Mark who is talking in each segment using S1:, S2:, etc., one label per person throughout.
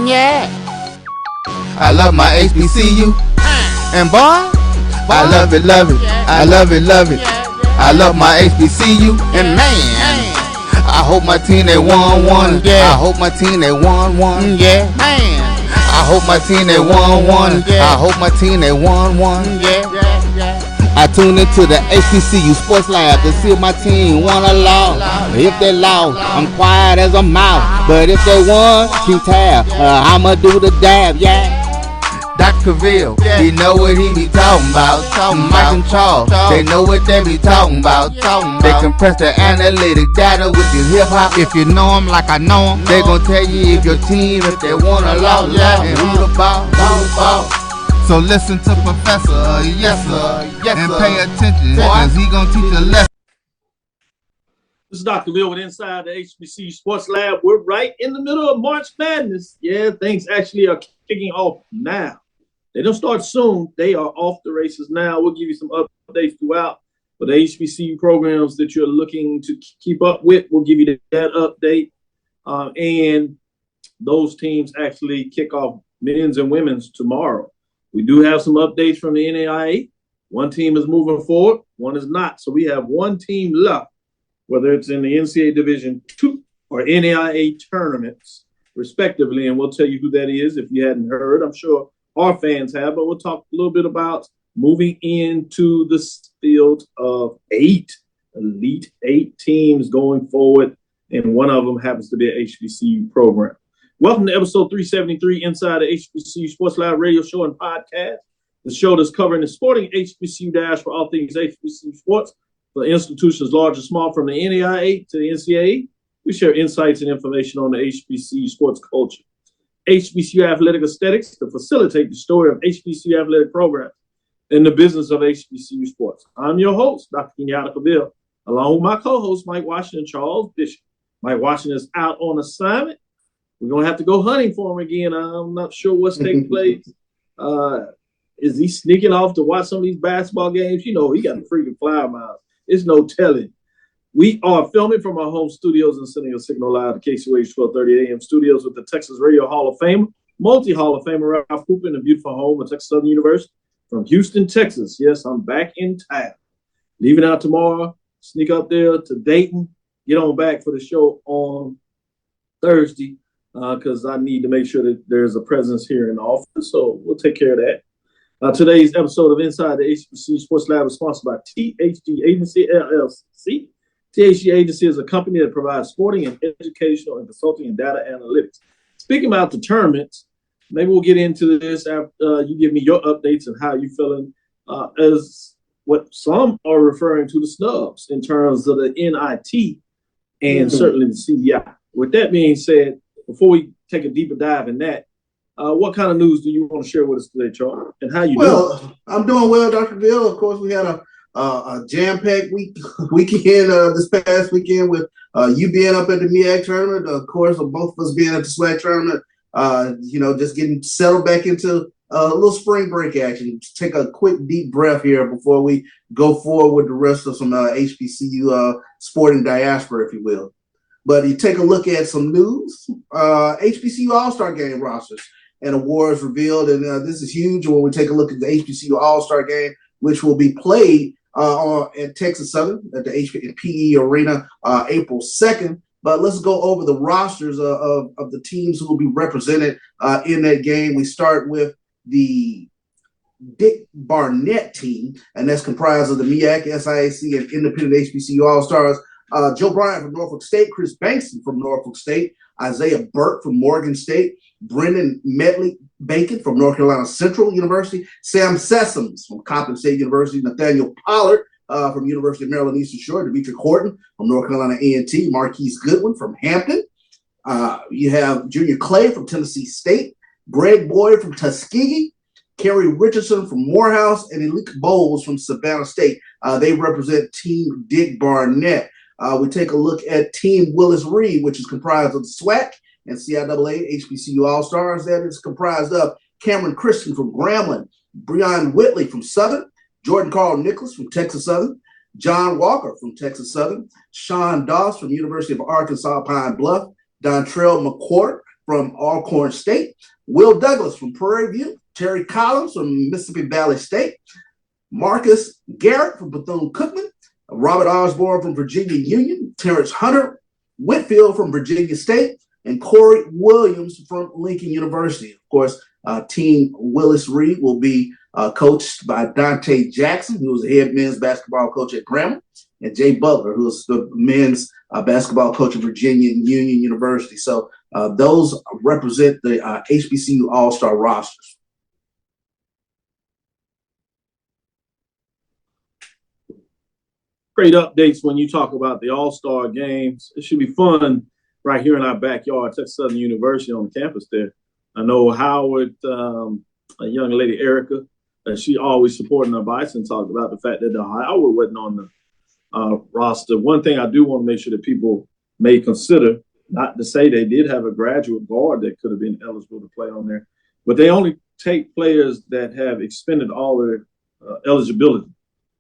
S1: Yeah. I love my HBCU. And boy, I love it, love it. I love it, love it. I love my HBCU. And man, I hope my team they won. Yeah. I hope my team they won. Yeah. Man, I hope my team they won. I hope my team they won. Yeah. I tune into the HBCU Sports Lab to see if my team won or lost. If they lost, I'm quiet as a mouse. But if they won, keep tab. I'ma do the dab, yeah. Dr. Cavil, he know what he be talking about. Mike and Charles, they know what they be talking about. They compress the analytic data with your hip hop. If you know them like I know them, they gon' tell you if your team, if they won or lost, and who the ball. So listen to Professor, yes sir, and pay attention, cause he gon' teach a lesson.
S2: This is Dr. Cavil with Inside the HBCU Sports Lab. We're right in the middle of March Madness. Yeah, things actually are kicking off now. They don't start soon. They are off the races now. We'll give you some updates throughout. For the HBCU programs that you're looking to keep up with, we'll give you that update. And those teams actually kick off men's and women's tomorrow. We do have some updates from the NAIA. One team is moving forward, one is not. So we have one team left, whether it's in the NCAA Division II or NAIA tournaments, respectively. And we'll tell you who that is if you hadn't heard. I'm sure our fans have, but we'll talk a little bit about moving into the field of Elite Eight teams going forward. And one of them happens to be an HBCU program. Welcome to episode 373 Inside the HBCU Sports Lab radio show and podcast. The show that's covering the sporting HBCU dash for all things HBCU sports for institutions large and small, from the NAIA to the NCAA. We share insights and information on the HBCU sports culture, HBCU athletic aesthetics to facilitate the story of HBCU athletic programs and the business of HBCU sports. I'm your host, Dr. Kenyatta Cavil, along with my co-host, Mike Washington, Charles Bishop. Mike Washington is out on assignment. We're going to have to go hunting for him again. I'm not sure what's taking place. Is he sneaking off to watch some of these basketball games? You know, he got a freaking flyer miles. It's no telling. We are filming from our home studios and sending a signal live to KCOH 1230 AM studios with the Texas Radio Hall of Fame, multi-Hall of Famer Ralph Cooper in the beautiful home of Texas Southern University from Houston, Texas. Yes, I'm back in town. Leaving out tomorrow, sneak up there to Dayton, get on back for the show on Thursday because I need to make sure that there's a presence here in the office. So we'll take care of that. Today's episode of Inside the HBCU Sports Lab is sponsored by THG Agency, LLC. THG Agency is a company that provides sporting and educational and consulting and data analytics. Speaking about the tournaments, maybe we'll get into this after you give me your updates and how you're feeling as what some are referring to the snubs in terms of the NIT and certainly the CBI. With that being said, before we take a deeper dive in that, what kind of news do you want to share with us today, Charles? And how you doing?
S3: Well, I'm doing well, Dr. Bill. Of course, we had a jam-packed weekend this past weekend with you being up at the MEAC tournament. Of course, both of us being at the SWAC tournament. Just getting settled back into a little spring break action. Just take a quick deep breath here before we go forward with the rest of some HBCU sporting diaspora, if you will. But you take a look at some news, HBCU All-Star Game rosters and awards revealed. And this is huge when we take a look at the HBCU All-Star Game, which will be played at Texas Southern at the HPE Arena April 2nd. But let's go over the rosters of the teams who will be represented in that game. We start with the Dick Barnett team, and that's comprised of the MEAC, SIAC, and independent HBCU All-Stars. Joe Bryant from Norfolk State, Chris Bankston from Norfolk State, Isaiah Burke from Morgan State, Brendan Medley Bacon from North Carolina Central University, Sam Sessoms from Coppin State University, Nathaniel Pollard from University of Maryland Eastern Shore, Demetri Horton from North Carolina A&T, Marquise Goodwin from Hampton. You have Junior Clay from Tennessee State, Greg Boyd from Tuskegee, Kerry Richardson from Morehouse, and Elike Bowles from Savannah State. They represent Team Dick Barnett. We take a look at Team Willis Reed, which is comprised of the SWAC and CIAA HBCU All-Stars. That is comprised of Cameron Christian from Grambling, Breon Whitley from Southern, Jordan Carl Nicholas from Texas Southern, John Walker from Texas Southern, Sean Doss from University of Arkansas Pine Bluff, Dontrell McCourt from Alcorn State, Will Douglas from Prairie View, Terry Collins from Mississippi Valley State, Marcus Garrett from Bethune-Cookman, Robert Osborne from Virginia Union, Terrence Hunter Whitfield from Virginia State, and Corey Williams from Lincoln University. Of course, Team Willis Reed will be coached by Dante Jackson, who was the head men's basketball coach at Grambling, and Jay Butler, who is the men's basketball coach at Virginia Union University. So those represent the HBCU All-Star rosters.
S2: Great updates when you talk about the All-Star games. It should be fun right here in our backyard, Texas Southern University on the campus there. I know Howard, a young lady, Erica, she always supporting her Bison, talked about the fact that the Howard wasn't on the roster. One thing I do want to make sure that people may consider, not to say they did have a graduate guard that could have been eligible to play on there, but they only take players that have expended all their eligibility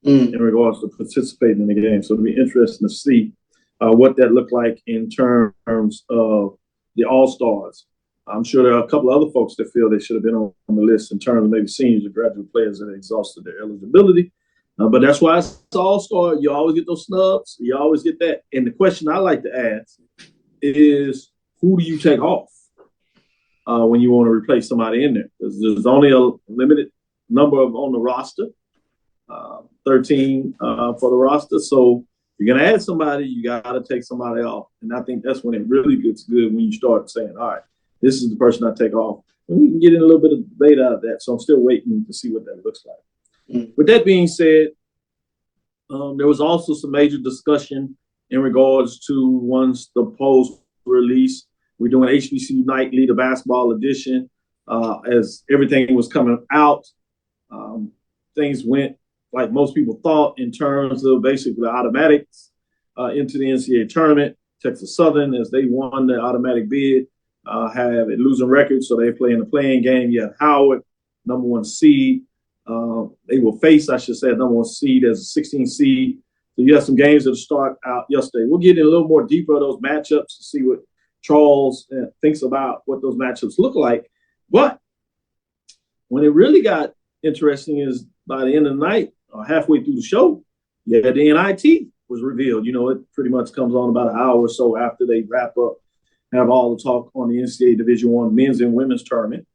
S2: in regards to participating in the game. So it'll be interesting to see what that looked like in terms of the All-Stars. I'm sure there are a couple of other folks that feel they should have been on the list in terms of maybe seniors or graduate players that exhausted their eligibility. But that's why it's All-Star. You always get those snubs. You always get that. And the question I like to ask is, who do you take off when you want to replace somebody in there? Because there's only a limited number on the roster, 13 for the roster. So if you're going to add somebody, you got to take somebody off. And I think that's when it really gets good, when you start saying, all right, this is the person I take off. And we can get in a little bit of debate out of that. So I'm still waiting to see what that looks like. With that being said, there was also some major discussion in regards to, once the polls were released, we're doing HBCU Night Leader Basketball Edition. As everything was coming out, things went like most people thought in terms of basically the automatics into the NCAA tournament. Texas Southern, as they won the automatic bid, have a losing record, so they play in the playing game. You have Howard, number 1 seed. They will face, I should say, a number 1 seed as a 16 seed. So you have some games that start out yesterday. We'll get in a little more deeper of those matchups to see what Charles thinks about what those matchups look like. But when it really got interesting is by the end of the night, or halfway through the show, the NIT was revealed. You know, it pretty much comes on about an hour or so after they wrap up, have all the talk on the NCAA Division I men's and women's tournament.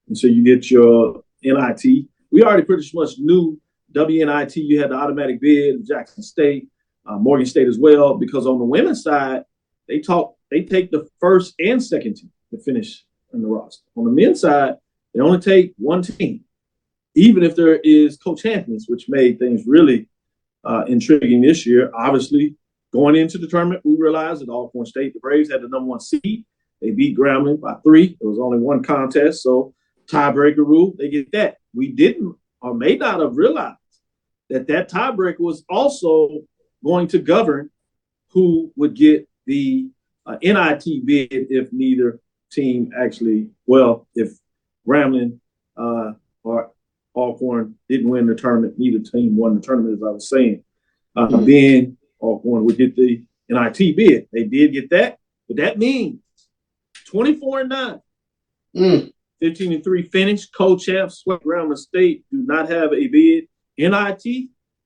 S2: And so you get your NIT. We already pretty much knew WNIT. You had the automatic bid, Jackson State, Morgan State as well, because on the women's side, they take the first and second team to finish in the roster. On the men's side, they only take one team, even if there is co-champions, which made things really intriguing this year. Obviously, going into the tournament, we realized that Alcorn State, the Braves, had the number 1 seed. They beat Grambling by 3. There was only one contest, so tiebreaker rule, they get that. We didn't or may not have realized that tiebreaker was also going to govern who would get the NIT bid if neither team actually, well, if Grambling or Alcorn didn't win the tournament, neither team won the tournament, as I was saying. Then Alcorn would get the NIT bid. They did get that, but that means 24-9, 15-3 finish. Co-champs, Grambling State, do not have a bid. NIT,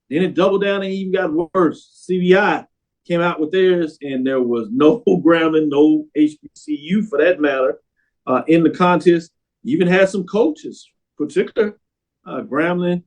S2: then it doubled down and even got worse. CBI came out with theirs, and there was no Grambling, no HBCU for that matter, in the contest. You even had some coaches, particularly Grambling,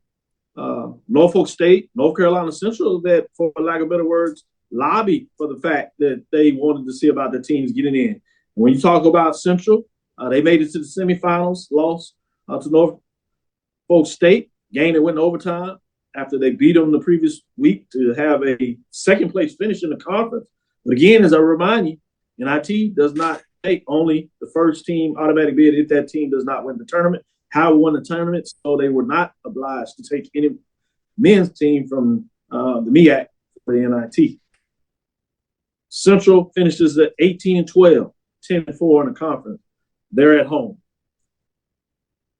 S2: Norfolk State, North Carolina Central, that, for lack of better words, lobbied for the fact that they wanted to see about the teams getting in. When you talk about Central, they made it to the semifinals, lost to Norfolk State, game that went in overtime after they beat them the previous week to have a second-place finish in the conference. But again, as I remind you, NIT does not take only the first team automatic bid if that team does not win the tournament. Howard won the tournament, so they were not obliged to take any men's team from the MEAC for the NIT. Central finishes at 18-12, 10-4 in the conference. They're at home.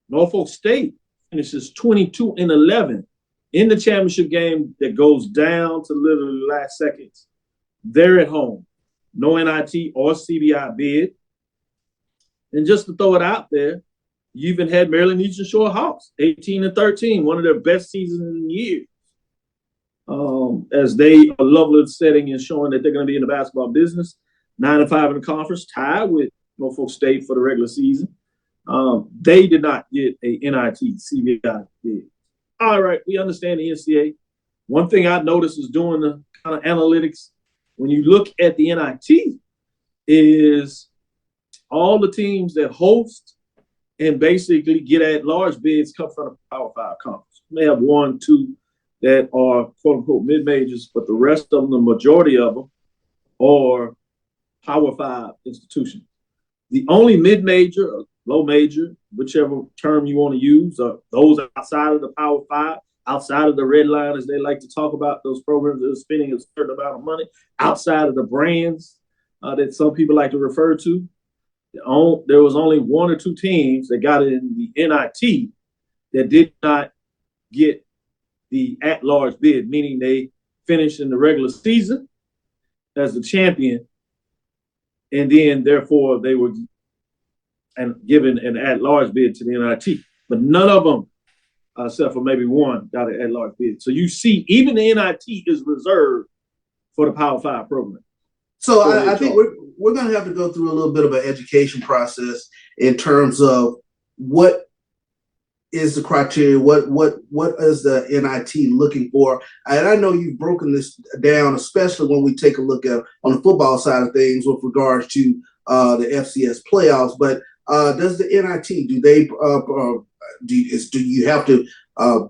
S2: Norfolk State finishes 22-11 in the championship game that goes down to literally the last seconds. They're at home. No NIT or CBI bid. And just to throw it out there, you even had Maryland Eastern Shore Hawks, 18-13, one of their best seasons in years. As they are level setting and showing that they're going to be in the basketball business, 9-5 in the conference, tied with Norfolk State for the regular season. They did not get a NIT, CBI did. All right, we understand the NCAA. One thing I noticed is doing the kind of analytics, when you look at the NIT, is all the teams that host and basically get at large bids come from the Power 5 conference. You may have 1, 2 that are quote-unquote mid-majors, but the rest of them, the majority of them, are Power 5 institutions. The only mid-major or low major, whichever term you want to use, are those outside of the Power 5, outside of the red line, as they like to talk about, those programs that are spending a certain amount of money, outside of the brands that some people like to refer to. There was only 1 or 2 teams that got in the NIT that did not get the at-large bid, meaning they finished in the regular season as the champion, and then therefore they were given an at-large bid to the NIT. But none of them, except for maybe 1, got an at-large bid. So you see, even the NIT is reserved for the Power 5 program.
S3: So I think we're going to have to go through a little bit of an education process in terms of what is the criteria, what is the NIT looking for? And I know you've broken this down, especially when we take a look at on the football side of things with regards to the FCS playoffs. But does the NIT, do you have to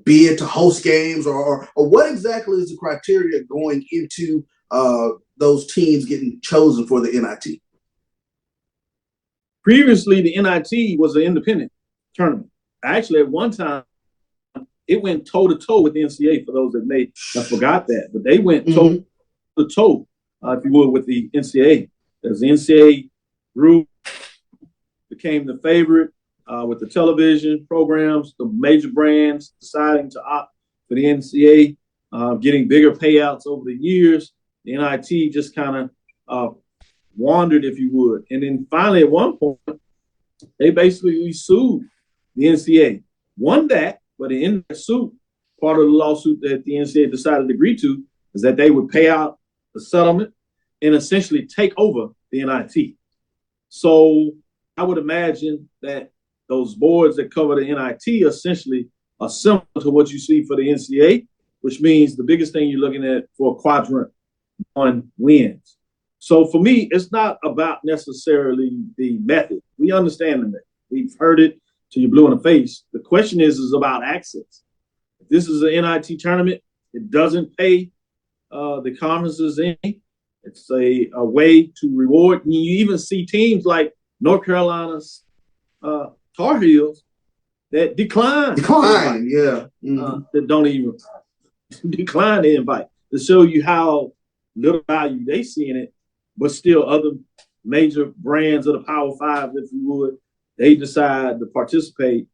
S3: bid to host games, or what exactly is the criteria going into those teams getting chosen for the NIT?
S2: Previously, the NIT was an independent tournament. Actually, at one time, it went toe-to-toe with the NCAA, for those that may have forgot that. But they went toe-to-toe, if you will, with the NCAA. As the NCAA grew, became the favorite with the television programs, the major brands deciding to opt for the NCAA, getting bigger payouts over the years. The NIT just kind of wandered, if you would. And then finally, at one point, they basically sued the NCAA. Won that, but in that suit, part of the lawsuit that the NCAA decided to agree to is that they would pay out the settlement and essentially take over the NIT. So I would imagine that those boards that cover the NIT essentially are similar to what you see for the NCAA, which means the biggest thing you're looking at for a quadrant 1 wins. So for me, it's not about necessarily the method. We understand the method. We've heard it till you're blue in the face. The question is about access. If this is an NIT tournament, it doesn't pay the conferences any. It's a way to reward. And you even see teams like North Carolina's Tar Heels that decline.
S3: Yeah.
S2: That don't even decline the invite, to show you how little value they see in it. But still, other major brands of the Power 5, if you would, they decide to participate.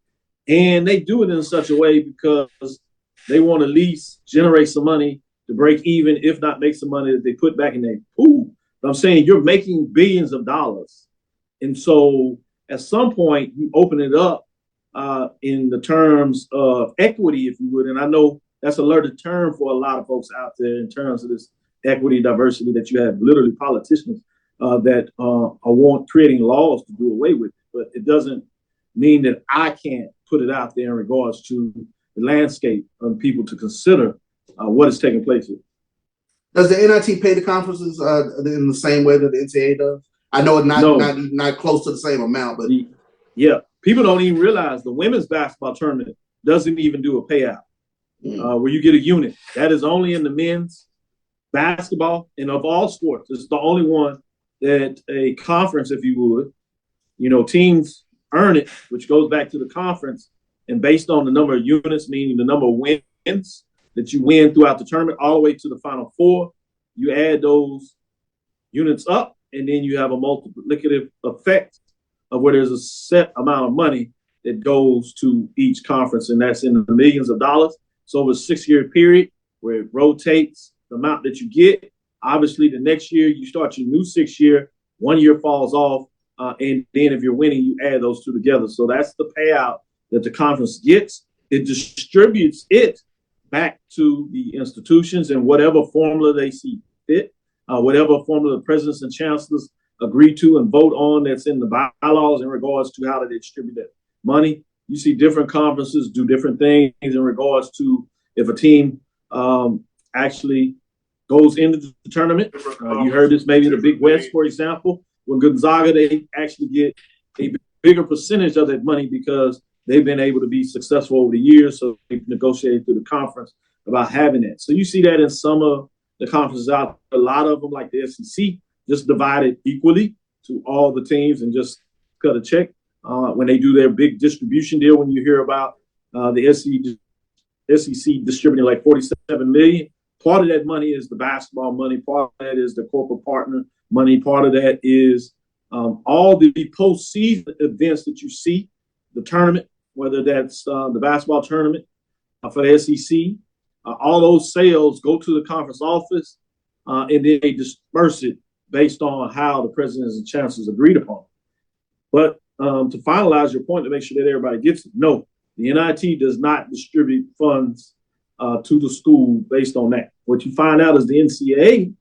S2: And they do it in such a way because they want to at least generate some money to break even, if not make some money that they put back in their pool. But I'm saying you're making billions of dollars. And so at some point, you open it up in the terms of equity, if you would. And I know that's a learned term for a lot of folks out there in terms of this equity, diversity, that you have literally politicians that want creating laws to do away with it. But it doesn't mean that I can't put it out there in regards to the landscape of people to consider what is taking place here.
S3: Does the NIT pay the conferences in the same way that the NCAA does? I know it's not close to the same amount, but
S2: yeah, people don't even realize the women's basketball tournament doesn't even do a payout where you get a unit. That is only in the men's basketball, and of all sports, it's the only one that a conference, if you would, teams earn it, which goes back to the conference, and based on the number of units, meaning the number of wins that you win throughout the tournament, all the way to the Final Four, you add those units up, and then you have a multiplicative effect of where there's a set amount of money that goes to each conference, and that's in the millions of dollars. So over a 6-year period where it rotates the amount that you get, obviously the next year you start your new 6 year, 1 year falls off, and then if you're winning, you add those two together. So that's the payout that the conference gets. It distributes it back to the institutions in whatever formula they see fit, whatever formula the presidents and chancellors agree to and vote on that's in the bylaws in regards to how they distribute that money. You see different conferences do different things in regards to if a team actually goes into the tournament. You heard this maybe in the Big West, for example, when Gonzaga, they actually get a bigger percentage of that money because they've been able to be successful over the years. So they've negotiated through the conference about having that. So you see that in some of the conferences out. A lot of them, like the SEC, just divided equally to all the teams and just cut a check. When they do their big distribution deal, when you hear about the SEC distributing like $47 million, part of that money is the basketball money. Part of that is the corporate partner money. Part of that is all the postseason events that you see, the tournament, whether that's the basketball tournament for the SEC. All those sales go to the conference office, and then they disperse it based on how the presidents and chancellors agreed upon. But to finalize your point, to make sure that everybody gets it, no, the NIT does not distribute funds to the school based on that. What you find out is the NCAA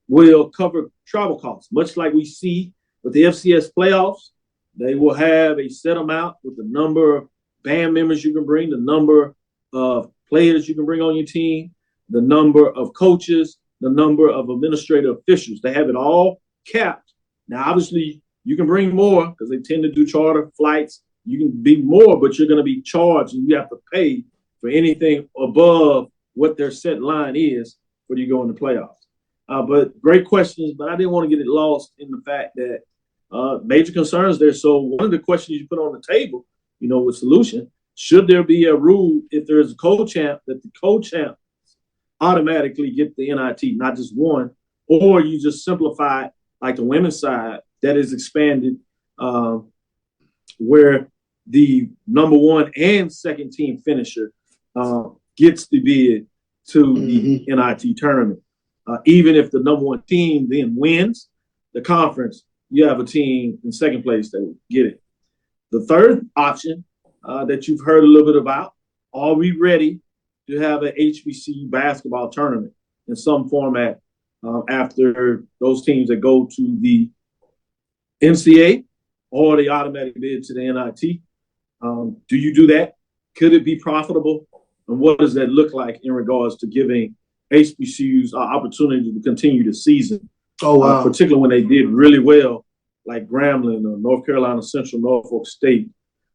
S2: will cover travel costs, much like we see with the FCS playoffs. They will have a set amount with the number of band members you can bring, the number of players you can bring on your team, the number of coaches, the number of administrative officials. They have it all capped. Now, obviously, you can bring more because they tend to do charter flights. You can be more, but you're going to be charged and you have to pay for anything above what their set line is when you go in the playoffs. But great questions, but I didn't want to get it lost in the fact that major concerns there. So one of the questions you put on the table, with solution, should there be a rule if there is a co-champ that the co-champ automatically get the NIT, not just one, or you just simplify it like the women's side that is expanded where the number one and second team finisher gets the bid to the NIT tournament. Even if the number one team then wins the conference, you have a team in second place that will get it. The third option that you've heard a little bit about, are we ready to have an HBCU basketball tournament in some format after those teams that go to the NCAA or the automatic bid to the NIT? Do you do that? Could it be profitable? And what does that look like in regards to giving HBCUs opportunity to continue the season? Oh, wow. Particularly when they did really well, like Grambling or North Carolina Central, Norfolk State,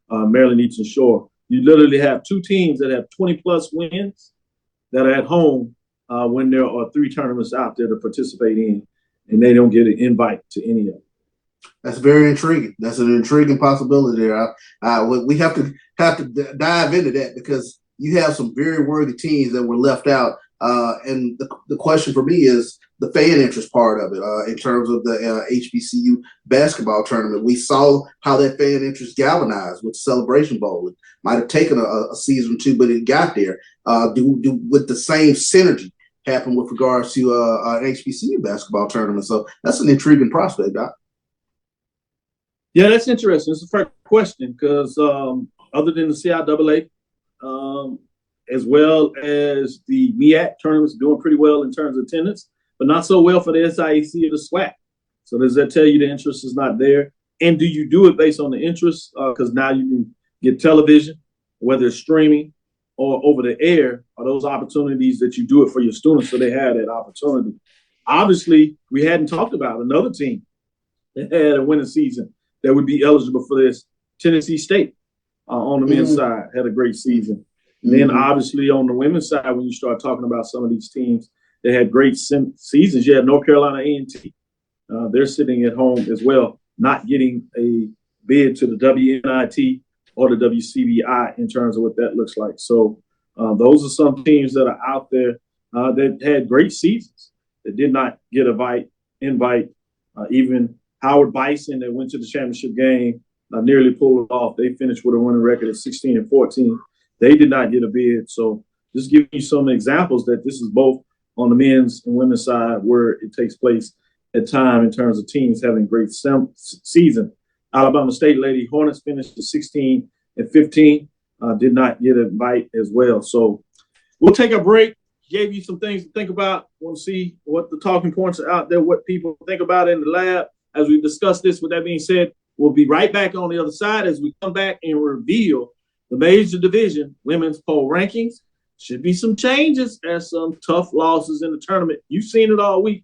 S2: Maryland Eastern Shore. You literally have two teams that have 20-plus wins that are at home when there are three tournaments out there to participate in, and they don't get an invite to any of them.
S3: That's very intriguing. That's an intriguing possibility there. We have to dive into that because you have some very worthy teams that were left out. And the question for me is the fan interest part of it in terms of the HBCU basketball tournament. We saw how that fan interest galvanized with the Celebration Bowl. It might have taken a season or two, but it got there. With the same synergy happen with regards to an HBCU basketball tournament. So that's an intriguing prospect, Doc.
S2: Yeah, that's interesting. It's a fair question because other than the CIAA, as well as the MEAC tournaments doing pretty well in terms of attendance, but not so well for the SIAC or the SWAC. So does that tell you the interest is not there? And do you do it based on the interest? Because now you can get television, whether it's streaming or over the air, are those opportunities that you do it for your students so they have that opportunity. Obviously, we hadn't talked about another team that had a winning season that would be eligible for this. Tennessee State on the men's side had a great season. And then obviously on the women's side, when you start talking about some of these teams that had great seasons, you had North Carolina A&T. They're sitting at home as well, not getting a bid to the WNIT or the WCBI in terms of what that looks like. So those are some teams that are out there that had great seasons that did not get an invite. Even Howard Bison that went to the championship game nearly pulled it off. They finished with a winning record of 16-14. They did not get a bid. So just giving you some examples that this is both on the men's and women's side where it takes place at time in terms of teams having great season. Alabama State Lady Hornets finished at 16-15. Did not get a bite as well. So we'll take a break. Gave you some things to think about. Want to see what the talking points are out there, what people think about in the lab as we discuss this. With that being said, we'll be right back on the other side as we come back and reveal the major division women's poll rankings. Should be some changes as some tough losses in the tournament. You've seen it all week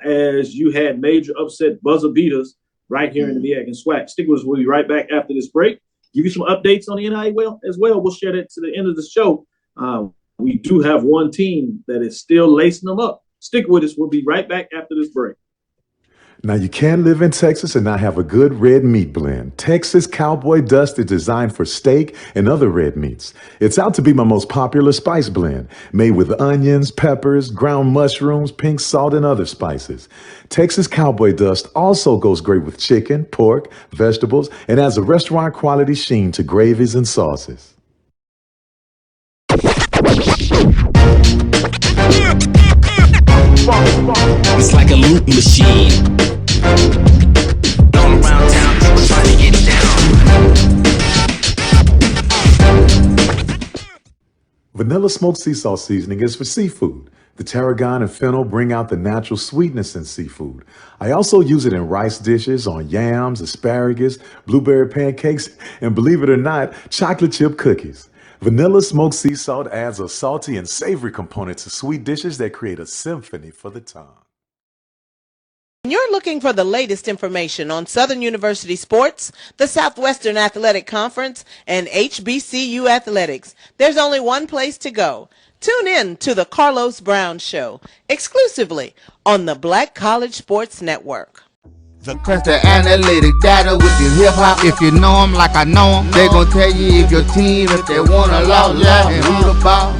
S2: as you had major upset buzzer beaters right here in the MEAC and SWAC. Stick with us. We'll be right back after this break. Give you some updates on the NIL as well. We'll share that to the end of the show. We do have one team that is still lacing them up. Stick with us. We'll be right back after this break.
S4: Now, you can live in Texas and not have a good red meat blend. Texas Cowboy Dust is designed for steak and other red meats. It's out to be my most popular spice blend, made with onions, peppers, ground mushrooms, pink salt, and other spices. Texas Cowboy Dust also goes great with chicken, pork, vegetables, and adds a restaurant-quality sheen to gravies and sauces.
S5: It's like a loop machine. All around town, people trying to get down.
S4: Vanilla smoked sea salt seasoning is for seafood. The tarragon and fennel bring out the natural sweetness in seafood. I also use it in rice dishes, on yams, asparagus, blueberry pancakes, and believe it or not, chocolate chip cookies. Vanilla smoked sea salt adds a salty and savory component to sweet dishes that create a symphony for the tongue.
S6: You're looking for the latest information on Southern University sports, the Southwestern Athletic Conference, and HBCU athletics. There's only one place to go. Tune in to the Carlos Brown Show, exclusively on the Black College Sports Network.
S1: Press the analytic data with your hip hop. If you know them like I know them, they gon' tell you if your team, if they want a lot, and who the ball.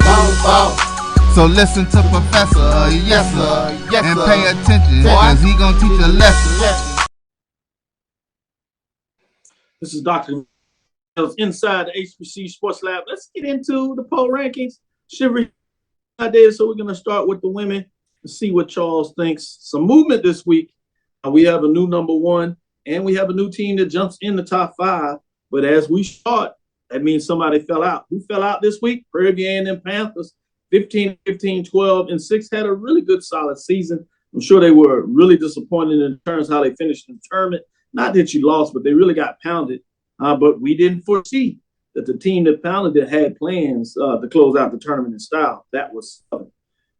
S1: So listen to Professor, yes sir, and pay attention, cause he gon' teach a lesson.
S2: This is Dr. inside the HBCU Sports Lab. Let's get into the poll rankings. Shivery ideas. So we're gonna start with the women and see what Charles thinks. Some movement this week. We have a new number one, and we have a new team that jumps in the top five. But as we start, that means somebody fell out. Who fell out this week? Prairie View A&M Panthers, 15-15, 12-6, had a really good, solid season. I'm sure they were really disappointed in terms of how they finished the tournament. Not that you lost, but they really got pounded. But we didn't foresee that the team that pounded it had plans to close out the tournament in style. That was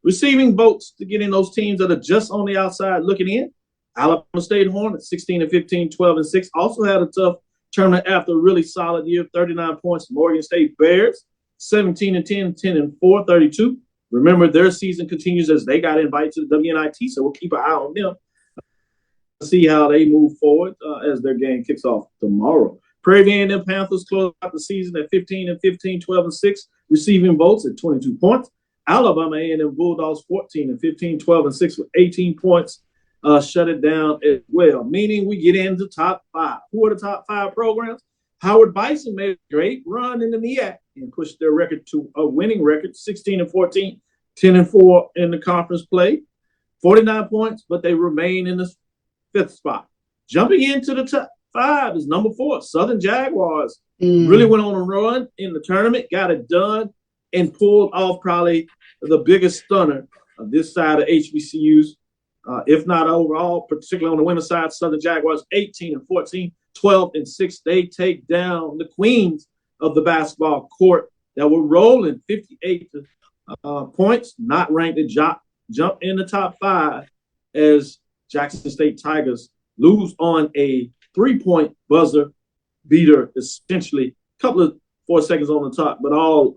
S2: receiving votes to get in those teams that are just on the outside looking in. Alabama State Hornets, 16-15, 12-6, also had a tough tournament after a really solid year, 39 points. Morgan State Bears, 17-10, 10-4, 32. Remember, their season continues as they got invited to the WNIT, so we'll keep an eye on them. See how they move forward as their game kicks off tomorrow. Prairie View A&M Panthers close out the season at 15-15, 12-6, receiving votes at 22 points. Alabama A&M Bulldogs, 14-15, 12-6 with 18 points. Shut it down as well, meaning we get into top five. Who are the top five programs? Howard Bison made a great run in the MEAC and pushed their record to a winning record, 16-14, 10-4 in the conference play, 49 points, but they remain in the fifth spot. Jumping into the top five is number 4, Southern Jaguars. Really went on a run in the tournament, got it done, and pulled off probably the biggest stunner of this side of HBCUs. If not overall, particularly on the women's side, Southern Jaguars 18-14, 12-6. They take down the queens of the basketball court that were rolling 58 points, not ranked to jump in the top five as Jackson State Tigers lose on a 3-point buzzer beater, essentially a couple of 4 seconds on the top, but all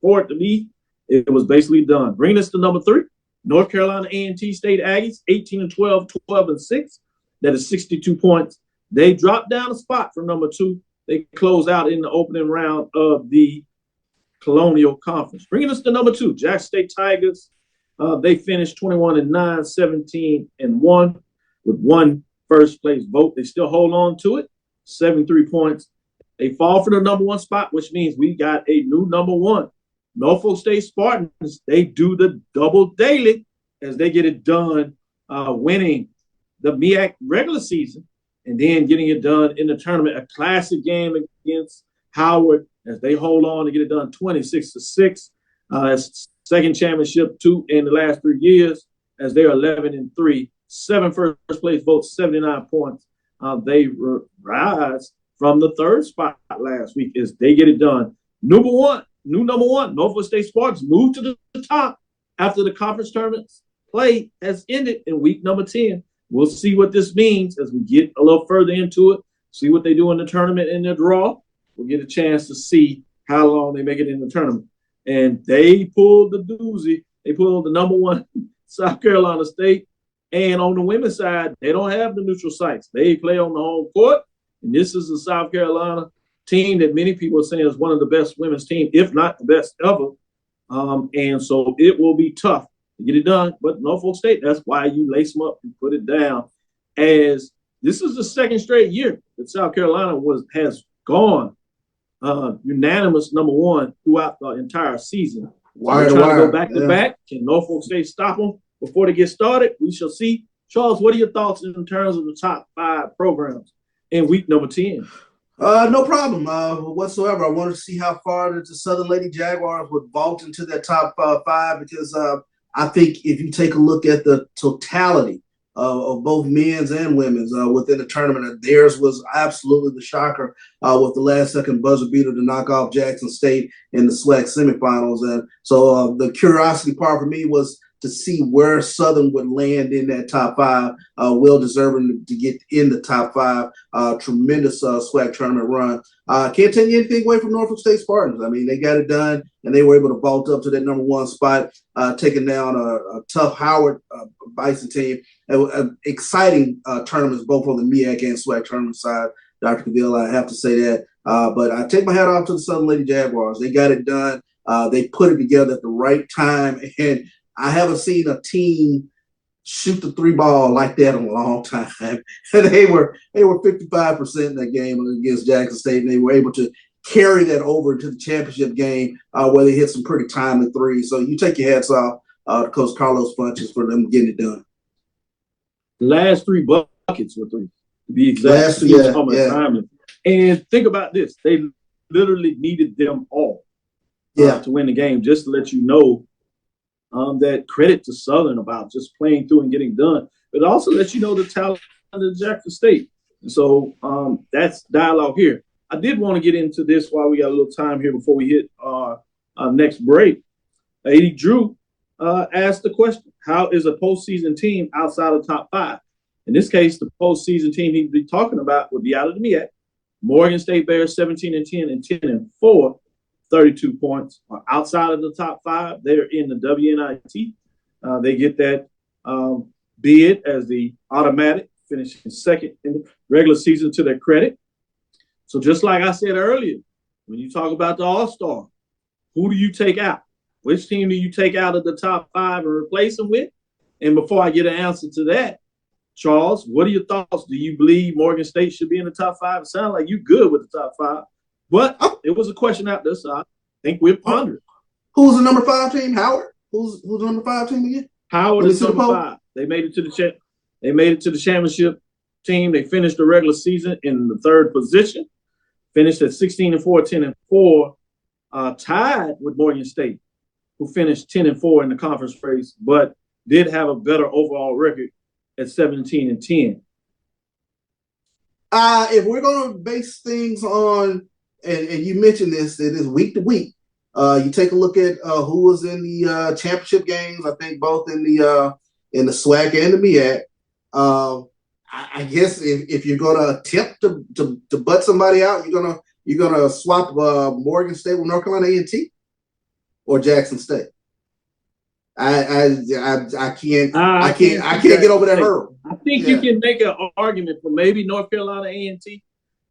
S2: for it to be, it was basically done. Bringing us to number 3. North Carolina A&T State Aggies, 18-12, 12-6. That is 62 points. They dropped down a spot from number 2. They close out in the opening round of the Colonial Conference. Bringing us to number 2, Jackson State Tigers. They finished 21-9, 17-1 with 1 first place vote. They still hold on to it, 73 points. They fall for the number 1 spot, which means we got a new number 1. Norfolk State Spartans, they do the double daily as they get it done, winning the MEAC regular season and then getting it done in the tournament. A classic game against Howard as they hold on to get it done 26-6. That's second championship, 2 in the last 3 years, as they're 11-3. 7 first place votes, 79 points. They rise from the 3rd spot last week as they get it done. New number one, Norfolk State Spartans moved to the top after the conference tournament's play has ended in week number 10. We'll see what this means as we get a little further into it, see what they do in the tournament in their draw. We'll get a chance to see how long they make it in the tournament. And they pulled the doozy. They pulled the number 1 South Carolina State. And on the women's side, they don't have the neutral sites. They play on the home court. And this is a South Carolina team that many people are saying is one of the best women's teams, if not the best ever. And so it will be tough to get it done. But Norfolk State, that's why you lace them up and put it down. As this is the 2nd straight year that South Carolina has gone unanimous number 1 throughout the entire season.
S3: Wire
S2: so
S3: to
S2: trying
S3: wire.
S2: to go back to back. Can Norfolk State stop them before they get started? We shall see. Charles, what are your thoughts in terms of the top 5 programs in week number 10?
S3: No problem whatsoever. I wanted to see how far the Southern Lady Jaguars would vault into that top 5 because I think if you take a look at the totality of both men's and women's within the tournament, theirs was absolutely the shocker with the last-second buzzer beater to knock off Jackson State in the SWAC semifinals. And so the curiosity part for me was to see where Southern would land in that top 5, well deserving to get in the top 5. Tremendous SWAC tournament run. Can't take anything away from Norfolk State Spartans. I mean, they got it done, and they were able to vault up to that number 1 spot, taking down a tough Howard Bison team. Exciting tournaments, both on the MEAC and SWAC tournament side, Dr. Cavil, I have to say that. But I take my hat off to the Southern Lady Jaguars. They got it done. They put it together at the right time, and I haven't seen a team shoot the 3 ball like that in a long time. And they were 55% in that game against Jackson State, and they were able to carry that over into the championship game where they hit some pretty timely 3s. So you take your hats off to Coach Carlos Funches for them getting it done.
S2: Last 3 buckets were 3, to be exact.
S3: Yeah.
S2: And think about this. They literally needed them all to win the game, just to let you know that credit to Southern about just playing through and getting done, but also let you know the talent of Jackson State. And so that's dialogue here. I did want to get into this while we got a little time here before we hit our next break. A.D. Drew asked the question, how is a postseason team outside of the top 5? In this case, the postseason team he'd be talking about would be out of the MEAC. Morgan State Bears 17-10 and 10-4. 32 points. Outside of the top 5, they're in the WNIT. They get that bid as the automatic, finishing 2nd in the regular season to their credit. So just like I said earlier, when you talk about the All-Star, who do you take out? Which team do you take out of the top 5 and replace them with? And before I get an answer to that, Charles, what are your thoughts? Do you believe Morgan State should be in the top 5? It sounds like you're good with the top 5. But it was a question out there, so I think we're pondering.
S3: Who's the number 5 team? Howard? Who's the number 5 team again?
S2: Howard is number 5. They made it to the championship team. They finished the regular season in the 3rd position. Finished at 16-4, 10-4, tied with Morgan State, who finished 10-4 in the conference race, but did have a better overall record at 17-10.
S3: If we're going to base things on, and you mentioned this, it is week to week. You take a look at who was in the championship games. I think both in the SWAC and the MEAC. I guess if you're going to attempt to butt somebody out, you're gonna swap Morgan State with North Carolina A&T or Jackson State. I can't get over that hurdle.
S2: I think you can make an argument for maybe North Carolina A&T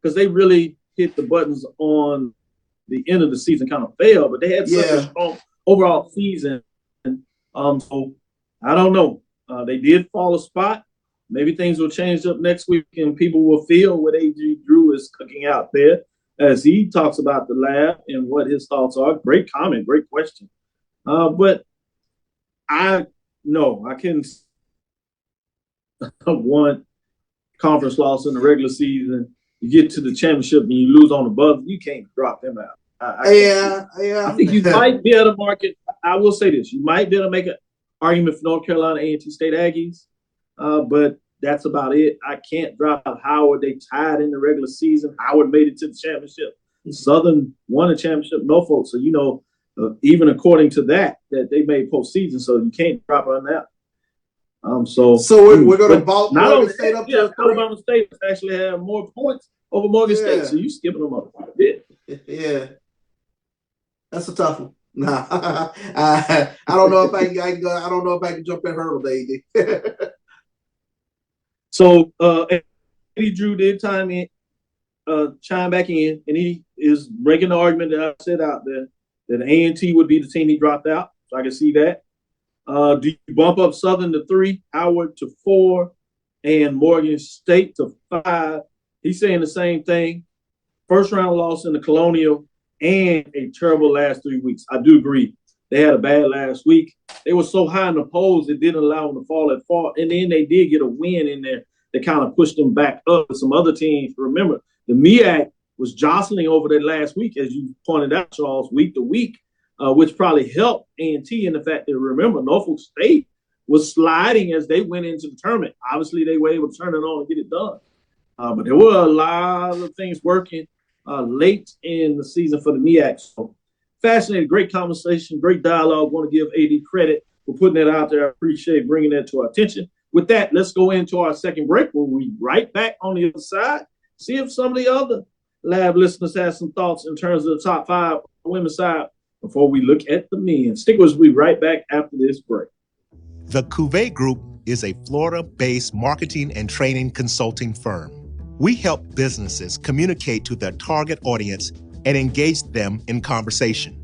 S2: because they really hit the buttons on the end of the season, kind of failed, but they had such a strong overall season. So I don't know. They did fall a spot. Maybe things will change up next week and people will feel what A.G. Drew is cooking out there as he talks about the lab and what his thoughts are. Great comment, great question. But I couldn't want conference loss in the regular season. You get to the championship and you lose on the buzzer. You can't drop them out. I think you might be able to market. I will say this: you might be able to make an argument for North Carolina A&T State Aggies, but that's about it. I can't drop out Howard. They tied in the regular season. Howard made it to the championship. Southern won the championship. Norfolk, so even according to that they made postseason. So you can't drop on that. So
S3: we're going to vault Morgan State up to
S2: Alabama State actually have more points over Morgan State. So you skipping them up quite a bit.
S3: Yeah, that's a tough one. Nah, I don't know if I can go. I don't know if I can jump that hurdle, baby.
S2: So Eddie Drew did chime back in, and he is breaking the argument that I said out there that A&T would be the team he dropped out. So I can see that. Do you bump up Southern to 3, Howard to 4, and Morgan State to 5? He's saying the same thing. First round loss in the Colonial and a terrible last 3 weeks. I do agree. They had a bad last week. They were so high in the polls, it didn't allow them to fall at fault. And then they did get a win in there that kind of pushed them back up with some other teams. Remember, the MEAC was jostling over that last week, as you pointed out, Charles, week to week, which probably helped A&T in the fact that, remember, Norfolk State was sliding as they went into the tournament. Obviously, they were able to turn it on and get it done. But there were a lot of things working late in the season for the MEAC. So fascinating, great conversation, great dialogue. Want to give AD credit for putting that out there. I appreciate bringing that to our attention. With that, let's go into our second break. We'll be right back on the other side. See if some of the other lab listeners have some thoughts in terms of the top 5 on the women's side before we look at the men. Stick with us. We'll be right back after this break.
S7: The Cavil Group is a Florida-based marketing and training consulting firm. We help businesses communicate to their target audience and engage them in conversation.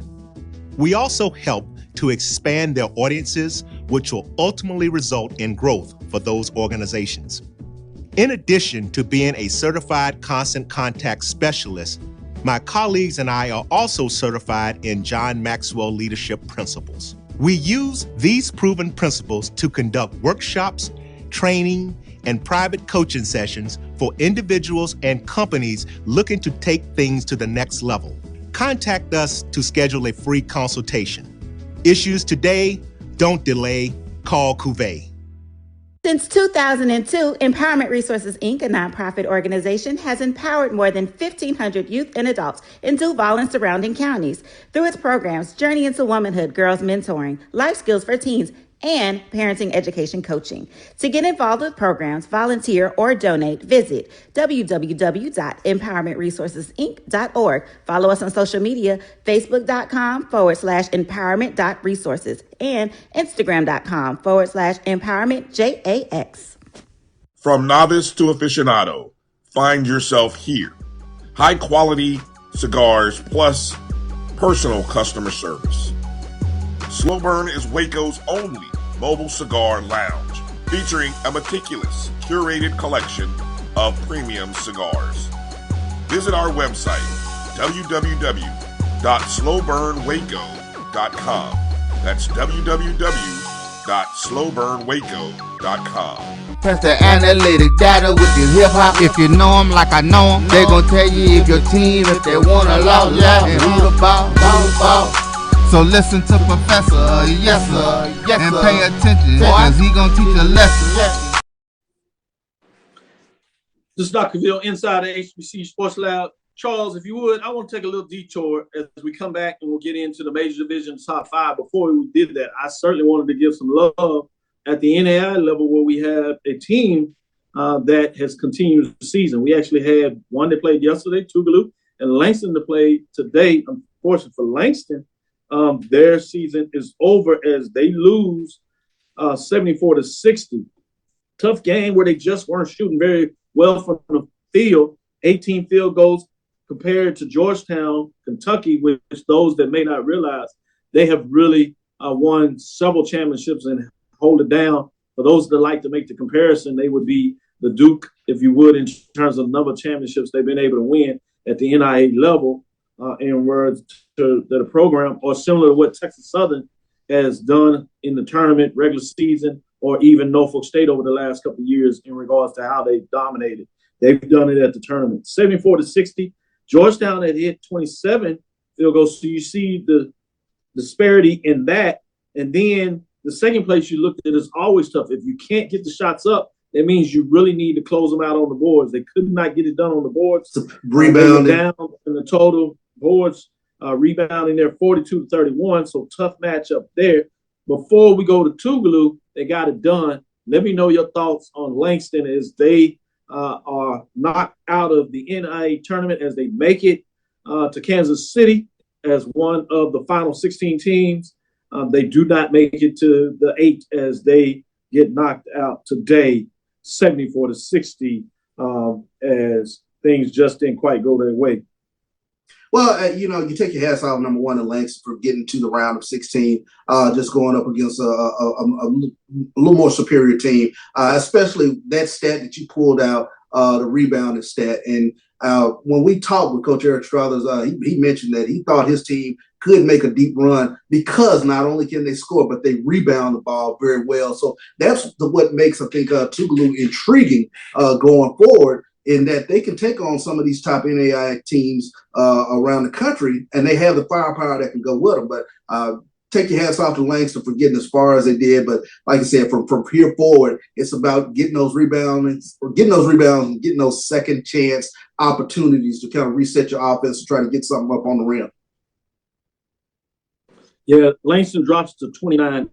S7: We also help to expand their audiences, which will ultimately result in growth for those organizations. In addition to being a certified constant contact specialist, my colleagues and I are also certified in John Maxwell Leadership Principles. We use these proven principles to conduct workshops, training, and private coaching sessions for individuals and companies looking to take things to the next level. Contact us to schedule a free consultation. Issues today, don't delay, call Cavil.
S8: Since 2002, Empowerment Resources, Inc., a nonprofit organization, has empowered more than 1,500 youth and adults in Duval and surrounding counties through its programs Journey into Womanhood, Girls Mentoring, Life Skills for Teens, and parenting education coaching. To get involved with programs, volunteer, or donate, visit www.empowermentresourcesinc.org. Follow us on social media, facebook.com/empowerment.resources and instagram.com/empowermentjax.
S9: From novice to aficionado, find yourself here. High quality cigars plus personal customer service. Slow Burn is Waco's only mobile cigar lounge, featuring a meticulous, curated collection of premium cigars. Visit our website, www.slowburnwaco.com. That's www.slowburnwaco.com.
S1: Press the analytic data with your hip hop. If you know them like I know them, they gon' tell you if your team, if they want to loud, and who the ball. So listen to Professor, yes sir, and pay attention, cause he gonna teach a lesson.
S2: This is Dr. Cavil inside the HBCU Sports Lab. Charles, if you would, I want to take a little detour as we come back and we'll get into the major division top 5. Before we did that, I certainly wanted to give some love at the NAI level where we have a team that has continued the season. We actually had one that played yesterday, Tougaloo, and Langston that played today. Unfortunately for Langston, their season is over as they lose 74-60. Tough game where they just weren't shooting very well from the field. 18 field goals compared to Georgetown, Kentucky, which those that may not realize, they have really won several championships and hold it down. For those that like to make the comparison, they would be the Duke, if you would, in terms of number of championships they've been able to win at the NIA level. In words to the program, or similar to what Texas Southern has done in the tournament, regular season, or even Norfolk State over the last couple of years in regards to how they dominated. They've done it at the tournament. 74-60. Georgetown had hit 27 field goals. So you see the disparity in that. And then the second place you looked at is always tough. If you can't get the shots up, that means you really need to close them out on the boards. They could not get it done on the boards.
S3: Rebounding.
S2: Down in the total boards, rebounding there 42-31. So tough matchup there. Before we go to Tougaloo, they got it done. Let me know your thoughts on Langston as they are knocked out of the NIA tournament as they make it to Kansas City as one of the final 16 teams. They do not make it to the 8 as they get knocked out today, 74-60, as things just didn't quite go their way.
S3: Well, you take your hats off, number one, to Langston for getting to the round of 16, just going up against a little more superior team, especially that stat that you pulled out, the rebounding stat. And when we talked with Coach Eric Struthers, he mentioned that he thought his team could make a deep run because not only can they score, but they rebound the ball very well. So that's what makes, I think, Tougaloo intriguing going forward, in that they can take on some of these top NAIA teams around the country, and they have the firepower that can go with them. But take your hats off to Langston for getting as far as they did. But like I said, from here forward, it's about getting those rebounds, and getting those second chance opportunities to kind of reset your offense and try to get something up on the rim.
S2: Yeah, Langston drops to 29-3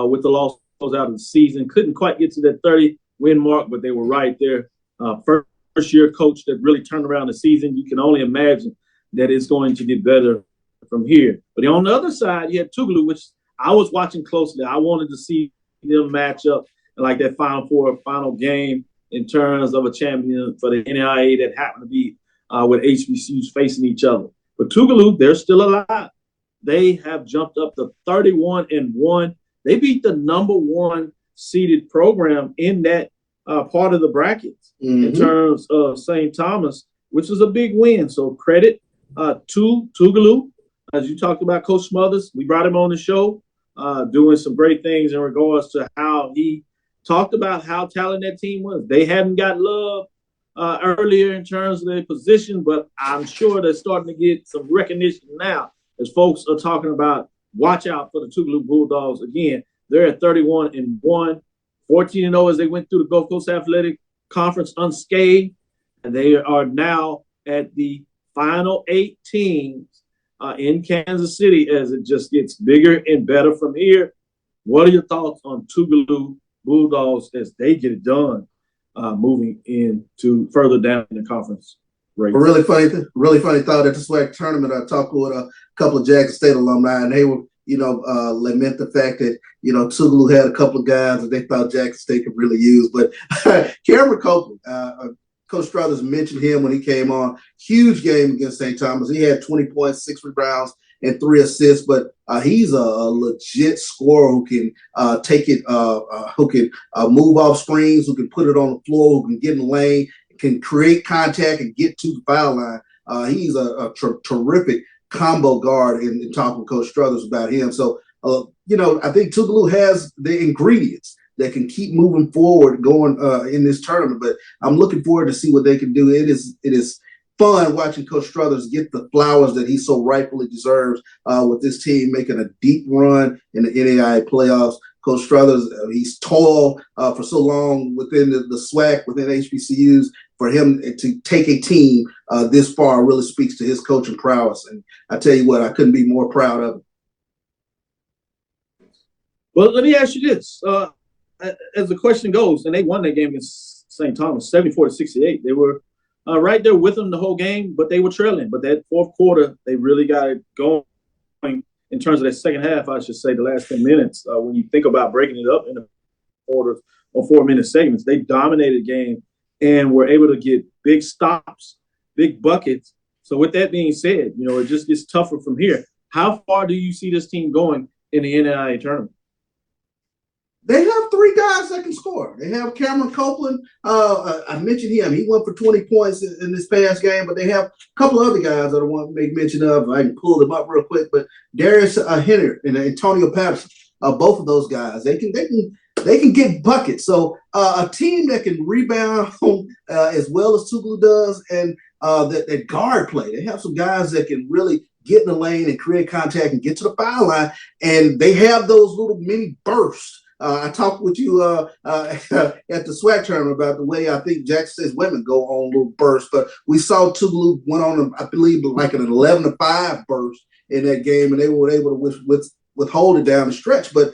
S2: with the loss out of the season. Couldn't quite get to that 30-win mark, but they were right there. First-year coach that really turned around the season. You can only imagine that it's going to get better from here. But on the other side, you had Tougaloo, which I was watching closely. I wanted to see them match up in like that Final Four, final game in terms of a champion for the NIA that happened to be with HBCUs facing each other. But Tougaloo, they're still alive. They have jumped up to 31-1. They beat the number one seeded program in that part of the brackets in terms of St. Thomas, which is a big win. So credit to Tougaloo. As you talked about Coach Smothers, we brought him on the show doing some great things in regards to how he talked about how talented that team was. They hadn't got love earlier in terms of their position, but I'm sure they're starting to get some recognition now as folks are talking about watch out for the Tougaloo Bulldogs. Again, they're at 31-1, 14-0 as they went through the Gulf Coast Athletic Conference unscathed, and they are now at the final 8 teams in Kansas City as it just gets bigger and better from here. What are your thoughts on Tougaloo Bulldogs as they get it done moving into further down in the conference race?
S3: A really funny thought at the SWAC tournament. I talked with a couple of Jackson State alumni, and they were, lament the fact that, Tougaloo had a couple of guys that they thought Jackson State could really use. But Cameron Copeland, Coach Struthers mentioned him when he came on. Huge game against St. Thomas. He had 20 points, 6 rebounds, and 3 assists. But he's a legit scorer who can take it, who can move off screens, who can put it on the floor, who can get in the lane, can create contact and get to the foul line. He's a terrific combo guard in talking with Coach Struthers about him. So, I think Tougaloo has the ingredients that can keep moving forward going in this tournament. But I'm looking forward to see what they can do. It is fun watching Coach Struthers get the flowers that he so rightfully deserves with this team making a deep run in the NAIA playoffs. Coach Struthers, he's toiled for so long within the SWAC, within HBCUs. For him to take a team this far really speaks to his coaching prowess. And I tell you what, I couldn't be more proud of him.
S2: Well, let me ask you this. As the question goes, and they won that game against St. Thomas, 74-68. They were right there with them the whole game, but they were trailing. But that fourth quarter, they really got it going in terms of that second half, I should say, the last 10 minutes. When you think about breaking it up into quarters or 4-minute segments, they dominated the game and were able to get big stops, big buckets. So with that being said, it just gets tougher from here. How far do you see this team going in the NAIA tournament?
S3: They have 3 guys that can score. They have Cameron Copeland. I mentioned him. He went for 20 points in this past game, but they have a couple of other guys that I want to make mention of. I can pull them up real quick, but Darius Henner and Antonio Patterson, both of those guys, they can they can get buckets. So a team that can rebound as well as Tougaloo does, and that guard play. They have some guys that can really get in the lane and create contact and get to the foul line, and they have those little mini bursts. I talked with you at the SWAC tournament about the way I think Jackson State's women go on little bursts, but we saw Tougaloo went on, I believe, like an 11-5 burst in that game, and they were able to withhold it down the stretch. But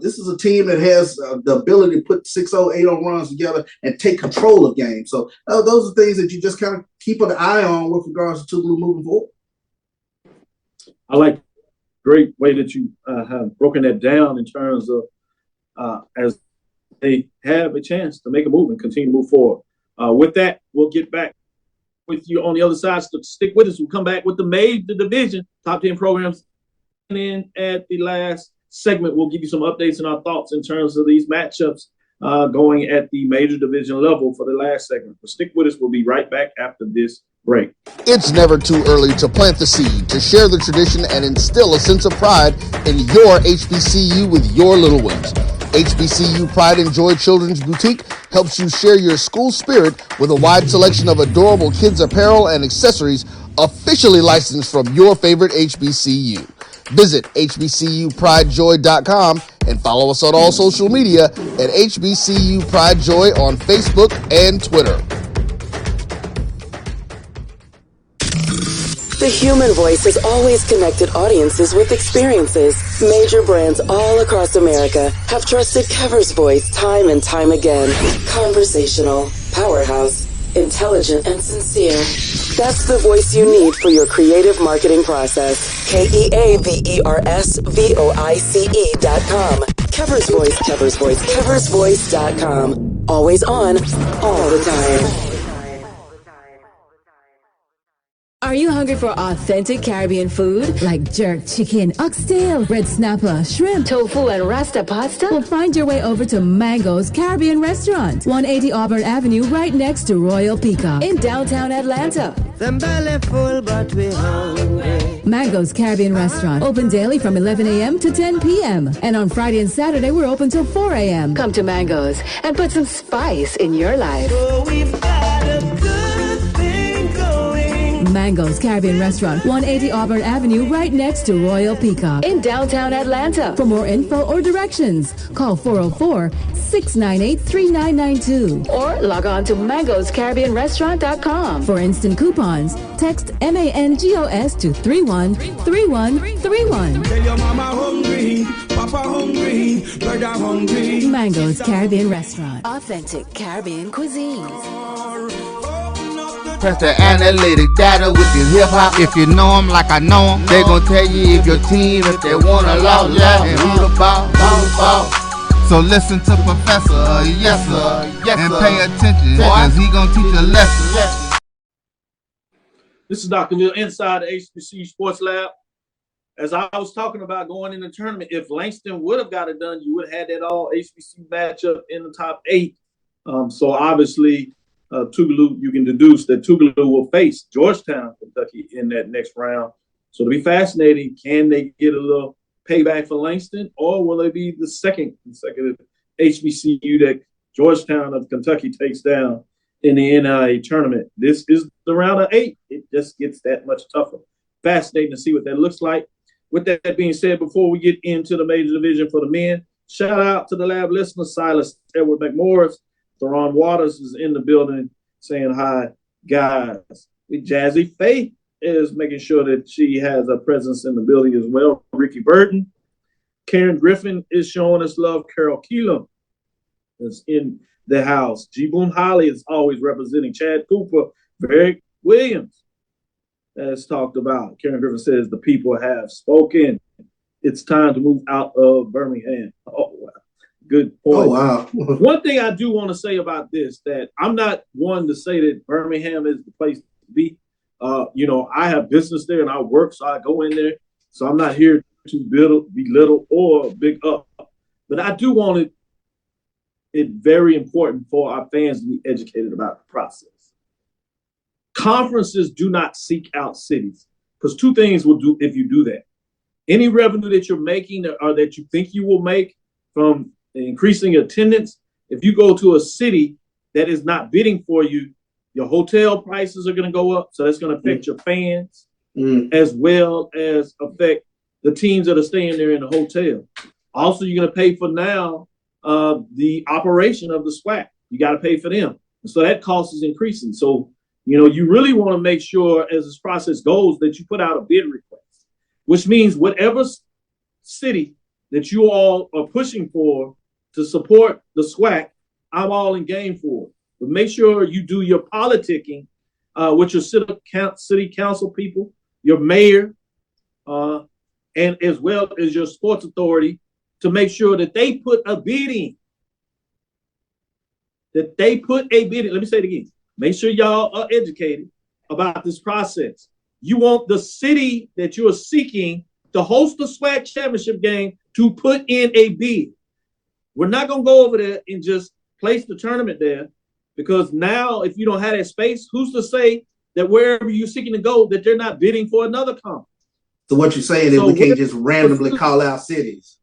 S3: this is a team that has the ability to put 6-0, 8-0 runs together and take control of games. So those are things that you just kind of keep an eye on with regards to Tougaloo moving forward.
S2: I like great way that you have broken that down in terms of as they have a chance to make a move and continue to move forward. With that, we'll get back with you on the other side. So stick with us. We'll come back with the major division, top 10 programs. And then at the last segment, we'll give you some updates and our thoughts in terms of these matchups going at the major division level for the last segment. But stick with us. We'll be right back after this break.
S1: It's never too early to plant the seed, to share the tradition, and instill a sense of pride in your HBCU with your little ones. HBCU Pride and Joy Children's Boutique helps you share your school spirit with a wide selection of adorable kids apparel and accessories officially licensed from your favorite HBCU. Visit hbcupridejoy.com and follow us on all social media at HBCU Pride Joy on Facebook and Twitter.
S10: The human voice has always connected audiences with experiences. Major brands all across America have trusted Kever's voice time and time again. Conversational, powerhouse, intelligent, and sincere. That's the voice you need for your creative marketing process. KEAVERSVOICE.com. Kever's Voice, Kever's Voice, KeversVoice.com. Always on, all the time.
S11: Are you hungry for authentic Caribbean food like jerk chicken, oxtail, red snapper, shrimp, tofu, and rasta pasta? Well, find your way over to Mango's Caribbean Restaurant, 180 Auburn Avenue, right next to Royal Peacock in downtown Atlanta.
S12: Them belly full, but we hungry.
S11: Mango's Caribbean Restaurant, open daily from 11 a.m. to 10 p.m. And on Friday and Saturday, we're open till 4 a.m. Come to Mango's and put some spice in your life.
S12: Oh, we've got a good thing going.
S11: Mango's Caribbean Restaurant, 180 Auburn Avenue, right next to Royal Peacock in downtown Atlanta. For more info or directions, call 404-698-3992 or log on to mangoscaribbeanrestaurant.com. For instant coupons, text MANGOS to 313131.
S12: Tell your mama hungry, papa hungry, brother hungry.
S11: Mango's Caribbean Restaurant, authentic Caribbean cuisine.
S1: Press the analytic data with your hip hop. If you know them like I know them, they gon' tell you if your team, if they wanna lose, and who the ball. So listen to Professor, yes sir, and pay attention, cause he gon' teach a lesson.
S2: This is Dr. Cavil inside the HBCU Sports Lab. As I was talking about going in the tournament, if Langston would have got it done, you would have had that all HBCU matchup in the top 8. So obviously, Tougaloo, you can deduce that Tougaloo will face Georgetown, Kentucky in that next round. So it'll be fascinating. Can they get a little payback for Langston, or will they be the second consecutive HBCU that Georgetown of Kentucky takes down in the NCAA tournament? This is the round of 8. It just gets that much tougher. Fascinating to see what that looks like. With that being said, before we get into the major division for the men, shout out to the lab listeners, Silas Edward McMorris. Theron Waters is in the building saying hi, guys. Jazzy Faith is making sure that she has a presence in the building as well. Ricky Burton. Karen Griffin is showing us love. Carol Keelam is in the house. G. Boone Holly is always representing. Chad Cooper. Barry Williams, as talked about. Karen Griffin says the people have spoken. It's time to move out of Birmingham. Oh, wow. Good point.
S3: Oh, wow.
S2: One thing I do want to say about this, that I'm not one to say that Birmingham is the place to be. I have business there and I work, so I go in there. So I'm not here to belittle or big up. But I do want it very important for our fans to be educated about the process. Conferences do not seek out cities, because two things will do if you do that. Any revenue that you're making or that you think you will make from increasing attendance. If you go to a city that is not bidding for you, your hotel prices are going to go up. So that's going to affect your fans as well as affect the teams that are staying there in the hotel. Also, you're going to pay for now the operation of the SWAC. You got to pay for them. And so that cost is increasing. So, you really want to make sure as this process goes that you put out a bid request, which means whatever city that you all are pushing for to support the SWAC, I'm all in game for it. But make sure you do your politicking with your city council people, your mayor, and as well as your sports authority to make sure that they put a bid in. Let me say it again. Make sure y'all are educated about this process. You want the city that you are seeking to host the SWAC championship game to put in a bid. We're not going to go over there and just place the tournament there, because now if you don't have that space, who's to say that wherever you're seeking to go that they're not bidding for another conference?
S3: So what you're saying is we can't just randomly call out cities.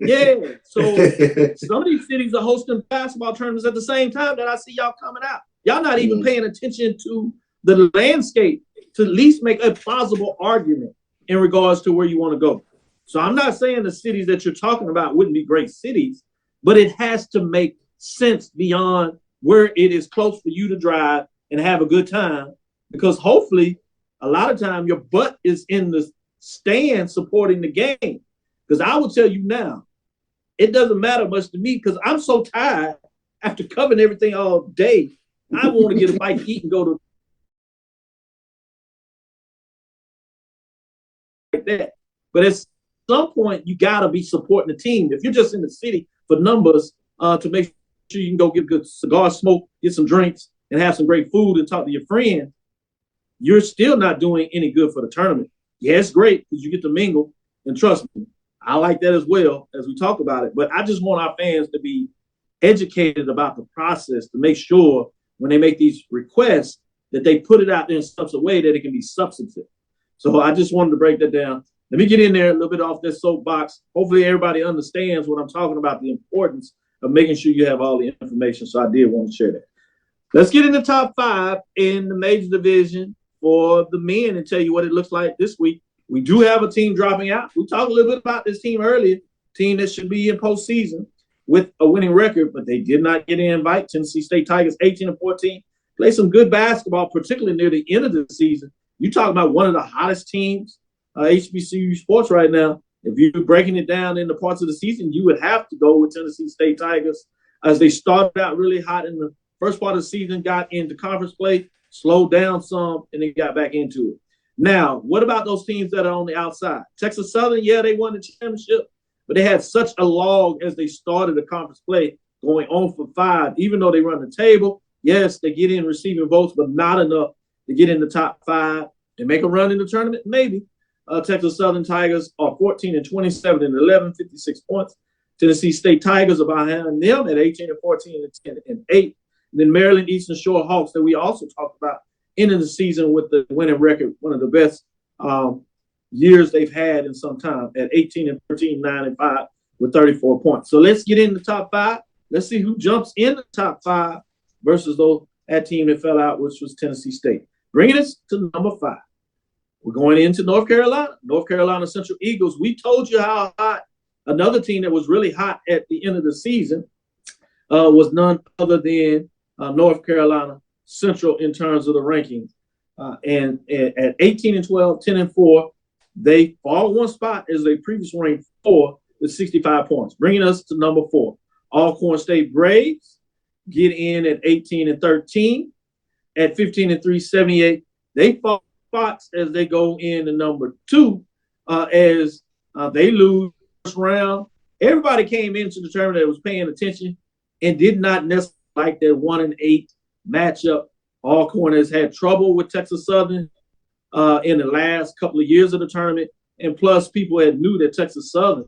S2: Yeah. So some of these cities are hosting basketball tournaments at the same time that I see y'all coming out. Y'all not even paying attention to the landscape to at least make a plausible argument in regards to where you want to go. So I'm not saying the cities that you're talking about wouldn't be great cities, but it has to make sense beyond where it is close for you to drive and have a good time, because hopefully a lot of time your butt is in the stand supporting the game. Because I will tell you now, it doesn't matter much to me because I'm so tired after covering everything all day. I want to get a bite to eat and go to like that. But at some point, you got to be supporting the team. If you're just in the city for numbers to make sure you can go get a good cigar smoke, get some drinks, and have some great food and talk to your friends, you're still not doing any good for the tournament. Yeah, it's great because you get to mingle, and trust me, I like that as well as we talk about it. But I just want our fans to be educated about the process to make sure when they make these requests that they put it out there in such a way that it can be substantive. So I just wanted to break that down. Let me get in there a little bit off this soapbox. Hopefully everybody understands what I'm talking about, the importance of making sure you have all the information. So I did want to share that. Let's get in the top 5 in the major division for the men and tell you what it looks like this week. We do have a team dropping out. We talked a little bit about this team earlier, team that should be in postseason with a winning record, but they did not get an invite. Tennessee State Tigers, 18-14, play some good basketball, particularly near the end of the season. You talk about one of the hottest teams, HBCU Sports right now. If you're breaking it down into parts of the season, you would have to go with Tennessee State Tigers as they started out really hot in the first part of the season, got into conference play, slowed down some, and then got back into it. Now, what about those teams that are on the outside? Texas Southern, yeah, they won the championship, but they had such a log as they started the conference play, going on for 5. Even though they run the table, yes, they get in receiving votes, but not enough to get in the top 5 and make a run in the tournament, maybe. Texas Southern Tigers are 14-27 and 11, 56 points. Tennessee State Tigers are behind them at 18-14 and 10 and 8. And then Maryland Eastern Shore Hawks that we also talked about ending the season with the winning record, one of the best years they've had in some time at 18-13, 9-5 with 34 points. So let's get in the top 5. Let's see who jumps in the top 5 versus that team that fell out, which was Tennessee State. Bringing us to number 5. We're going into North Carolina. North Carolina Central Eagles. We told you how hot another team that was really hot at the end of the season was none other than North Carolina Central in terms of the rankings. And at 18-12, 10-4, they fall one spot as they previously ranked 4 with 65 points. Bringing us to number 4. Alcorn State Braves get in at 18-13. At 15-3, 78. They fall spots as they go in to number 2 as they lose first round. Everybody came into the tournament that was paying attention and did not necessarily like that 1-8 matchup. Alcorn has had trouble with Texas Southern in the last couple of years of the tournament. And plus, people had knew that Texas Southern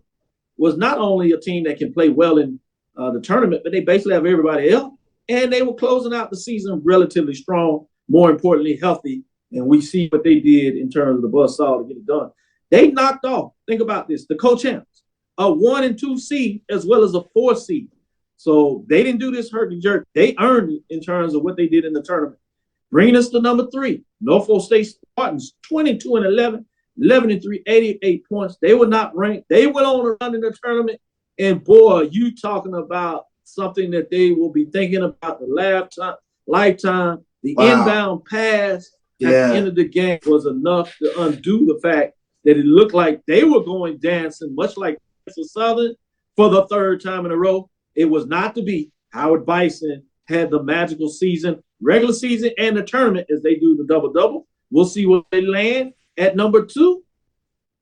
S2: was not only a team that can play well in the tournament, but they basically have everybody else. And they were closing out the season relatively strong, more importantly, healthy. And we see what they did in terms of the buzzsaw to get it done. They knocked off, think about this, the co-champs, a 1 and 2 seed as well as a 4 seed. So they didn't do this herky-jerk. They earned it in terms of what they did in the tournament. Bringing us to number 3, Norfolk State Spartans, 22-11, 11-3, 88 points. They were not ranked. They went on a run in the tournament. And boy, you talking about something that they will be thinking about the lifetime. The inbound pass at the end of the game was enough to undo the fact that it looked like they were going dancing, much like Texas Southern, for the 3rd time in a row. It was not to be. Howard Bison had the magical season, regular season, and the tournament as they do the double-double. We'll see where they land. At number 2,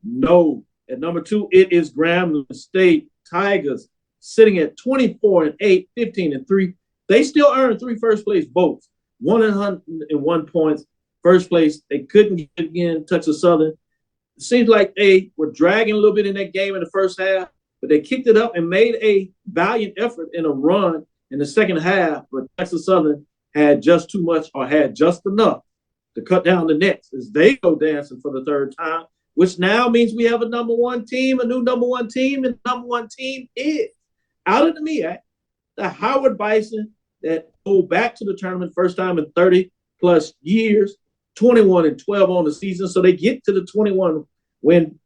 S2: no. At number 2, it is Grambling State Tigers sitting at 24-8, 15-3. They still earned 3 first-place votes, 101 points. First place, they couldn't get again, Texas Southern. It seems like they were dragging a little bit in that game in the first half, but they kicked it up and made a valiant effort in a run in the second half. But Texas Southern had just too much or had just enough to cut down the nets as they go dancing for the 3rd time, which now means we have a number 1 team, a new number 1 team, and the number 1 team is out of the MEAC, the Howard Bison that go back to the tournament first time in 30-plus years, 21-12 on the season. So they get to the 21-win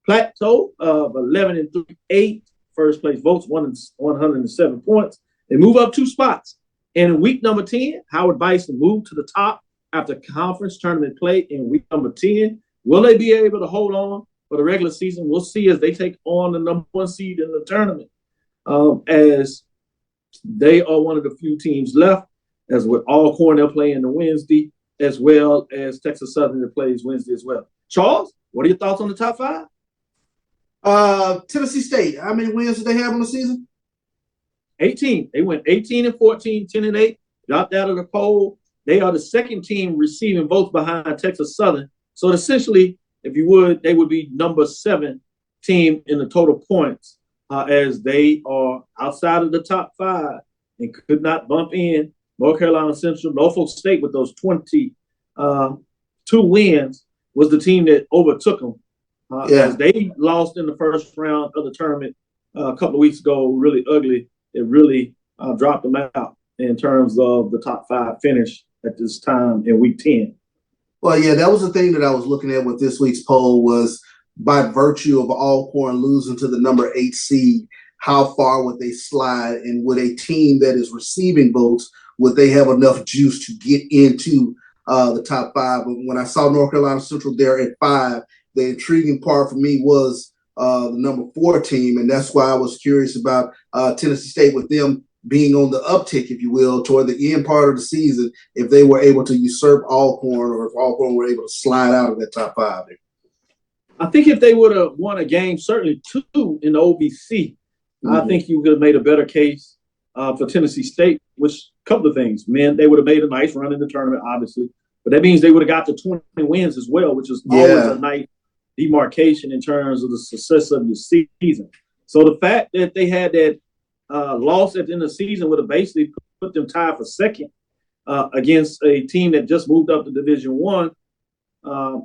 S2: plateau of 11-3, 8 first-place votes, 107 points. They move up 2 spots. And in week number 10, Howard Bison moved to the top after conference tournament play in week number 10. Will they be able to hold on for the regular season? We'll see as they take on the number 1 seed in the tournament, as they are one of the few teams left, as with Alcorn, they'll play in the Wednesday, as well as Texas Southern that plays Wednesday as well. Charles, what are your thoughts on the top 5?
S3: Tennessee State, how many wins did they have on the season?
S2: 18. They went 18-14, 10-8, dropped out of the poll. They are the 2nd team receiving votes behind Texas Southern. So essentially, if you would, they would be number 7 team in the total points, as they are outside of the top 5 and could not bump in. North Carolina Central, Norfolk State with those 22 wins was the team that overtook them. As they lost in the first round of the tournament a couple of weeks ago, really ugly. It really dropped them out in terms of the top 5 finish at this time in week 10.
S3: Well, yeah, that was the thing that I was looking at with this week's poll was by virtue of Alcorn losing to the number 8 seed, how far would they slide, and would a team that is receiving votes, would they have enough juice to get into the top 5? But when I saw North Carolina Central there at 5, the intriguing part for me was the number 4 team, and that's why I was curious about Tennessee State with them being on the uptick, if you will, toward the end part of the season, if they were able to usurp Alcorn or if Alcorn were able to slide out of that top 5.
S2: I think if they would have won a game, certainly 2 in the OVC, I think you could have made a better case for Tennessee State, which a couple of things. Man, they would have made a nice run in the tournament, obviously. But that means they would have got to 20 wins as well, which is always a nice demarcation in terms of the success of your season. So the fact that they had that loss at the end of the season would have basically put them tied for 2nd against a team that just moved up to Division I,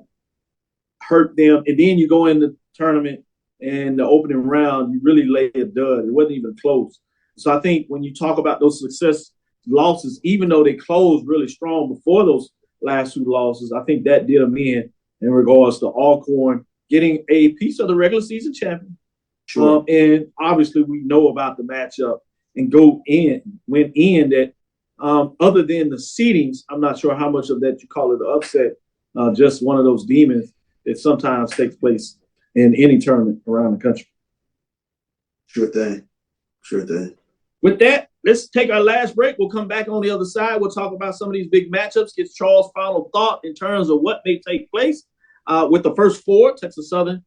S2: hurt them. And then you go in the tournament and the opening round, you really lay a dud. It wasn't even close. So I think when you talk about those success losses, even though they closed really strong before those last 2 losses, I think that did them in regards to Alcorn getting a piece of the regular season champion. Sure. And obviously we know about the matchup and went in that other than the seedings, I'm not sure how much of that you call it an upset, just one of those demons that sometimes takes place in any tournament around the country.
S3: Sure thing.
S2: With that, let's take our last break. We'll come back on the other side. We'll talk about some of these big matchups, get Charles' final thought in terms of what may take place. With the first 4, Texas Southern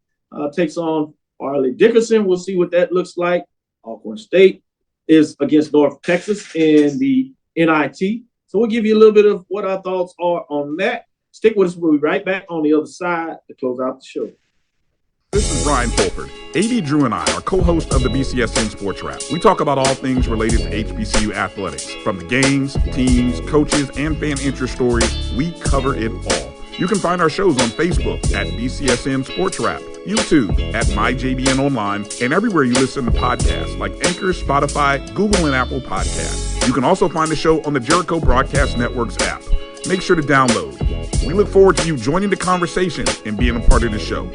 S2: takes on Arley Dickerson. We'll see what that looks like. Alcorn State is against North Texas in the NIT. So we'll give you a little bit of what our thoughts are on that. Stick with us. We'll be right back on the other side to close out the show.
S9: This is Brian Fulford. A.D. Drew and I are co-hosts of the BCSN Sports Lab. We talk about all things related to HBCU athletics. From the games, teams, coaches, and fan interest stories, we cover it all. You can find our shows on Facebook at BCSN Sports Rap, YouTube at MyJBN Online, and everywhere you listen to podcasts like Anchor, Spotify, Google, and Apple Podcasts. You can also find the show on the Jericho Broadcast Network's app. Make sure to download. We look forward to you joining the conversation and being a part of the show.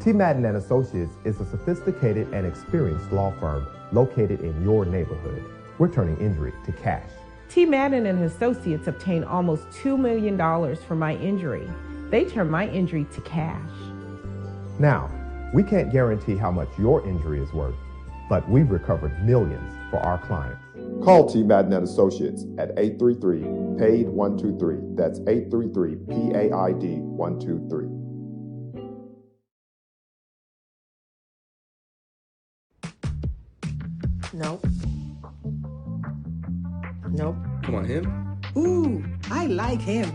S13: T. Madden and Associates is a sophisticated and experienced law firm located in your neighborhood. We're turning injury to cash.
S14: T. Madden and Associates obtained almost $2 million for my injury. They turned my injury to cash.
S13: Now, we can't guarantee how much your injury is worth, but we've recovered millions for our clients. Call T. Madden and Associates at 833-PAID-123. That's 833-PAID-123.
S15: Nope. Nope.
S16: Come on, him?
S15: Ooh, I like him.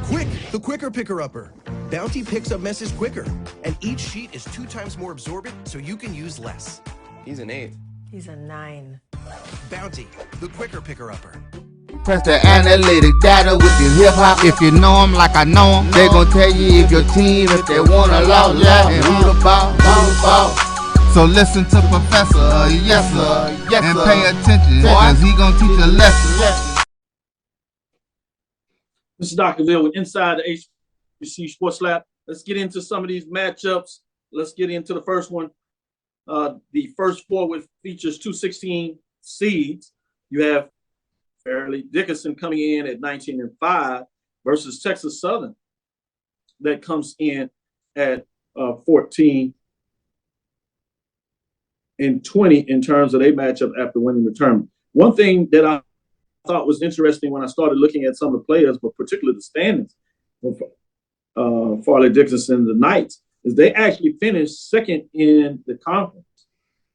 S17: Quick, the quicker picker-upper. Bounty picks up messages quicker, and each sheet is 2 times more absorbent, so you can use less.
S16: He's an 8.
S15: He's a 9.
S17: Bounty, the quicker picker-upper.
S1: Press the analytic data with your hip hop. If you know them like I know them, they gon' tell you if your team, if they want a lot, and who the ball. So listen to Professor, yes sir, and pay attention, cause he gon' teach a lesson.
S2: This is Dr. Cavil with Inside the HBCU Sports Lab. Let's get into some of these matchups. Let's get into the first one. The first four, which features 216 seeds. You have Fairleigh Dickinson coming in at 19-5 versus Texas Southern that comes in at 14-20 in terms of their matchup after winning the tournament. One thing that I thought was interesting when I started looking at some of the players, but particularly the standings for Fairleigh Dickinson, the Knights, is they actually finished second in the conference.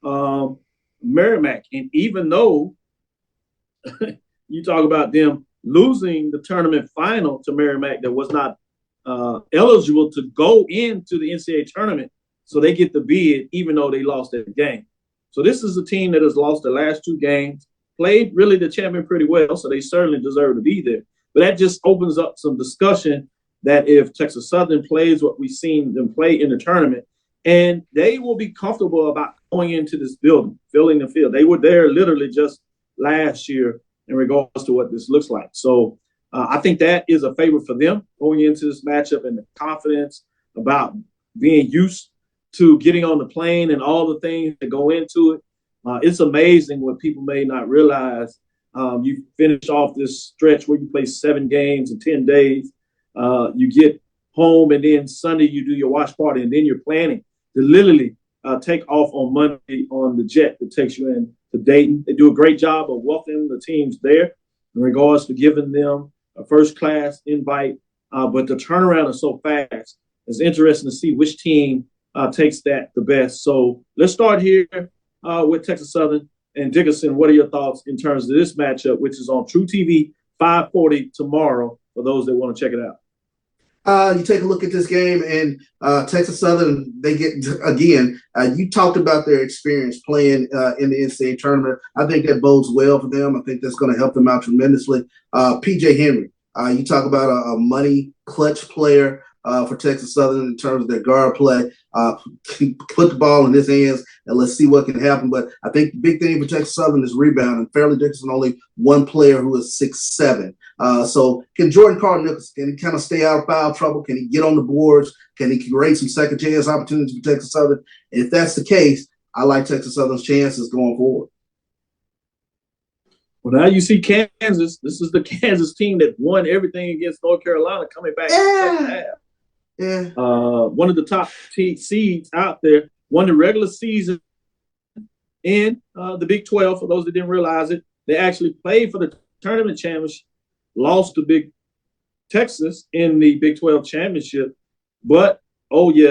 S2: MEAC, and even though you talk about them losing the tournament final to MEAC that was not eligible to go into the NCAA tournament, so they get the bid even though they lost that game. So this is a team that has lost the last 2 games, played really the champion pretty well, so they certainly deserve to be there. But that just opens up some discussion that if Texas Southern plays what we've seen them play in the tournament, and they will be comfortable about going into this building, filling the field. They were there literally just last year in regards to what this looks like. So I think that is a favor for them going into this matchup, and the confidence about being used to getting on the plane and all the things that go into it. It's amazing what people may not realize. You finish off this stretch where you play 7 games in 10 days. You get home, and then Sunday you do your watch party, and then you're planning to literally take off on Monday on the jet that takes you in to Dayton. They do a great job of welcoming the teams there in regards to giving them a first-class invite. But the turnaround is so fast. It's interesting to see which team takes that the best. So let's start here with Texas Southern. And Dickinson, what are your thoughts in terms of this matchup, which is on True TV, 5:40 tomorrow, for those that want to check it out?
S3: You take a look at this game, and Texas Southern, they get, again, you talked about their experience playing in the NCAA tournament. I think that bodes well for them. I think that's going to help them out tremendously. P.J. Henry, you talk about a money clutch player for Texas Southern in terms of their guard play. Put the ball in his hands, and let's see what can happen. But I think the big thing for Texas Southern is rebounding. Fairleigh Dickinson, only one player who is 6'7". So can Jordan Carter-Nichols, can he kind of stay out of foul trouble? Can he get on the boards? Can he create some second chance opportunities for Texas Southern? And if that's the case, I like Texas Southern's chances going forward.
S2: Well, now you see Kansas. This is the Kansas team that won everything against North Carolina coming back in the second half.
S3: Yeah.
S2: One of the top seeds out there, won the regular season in the Big 12. For those that didn't realize it, they actually played for the tournament championship, lost to Big Texas in the Big 12 championship. But,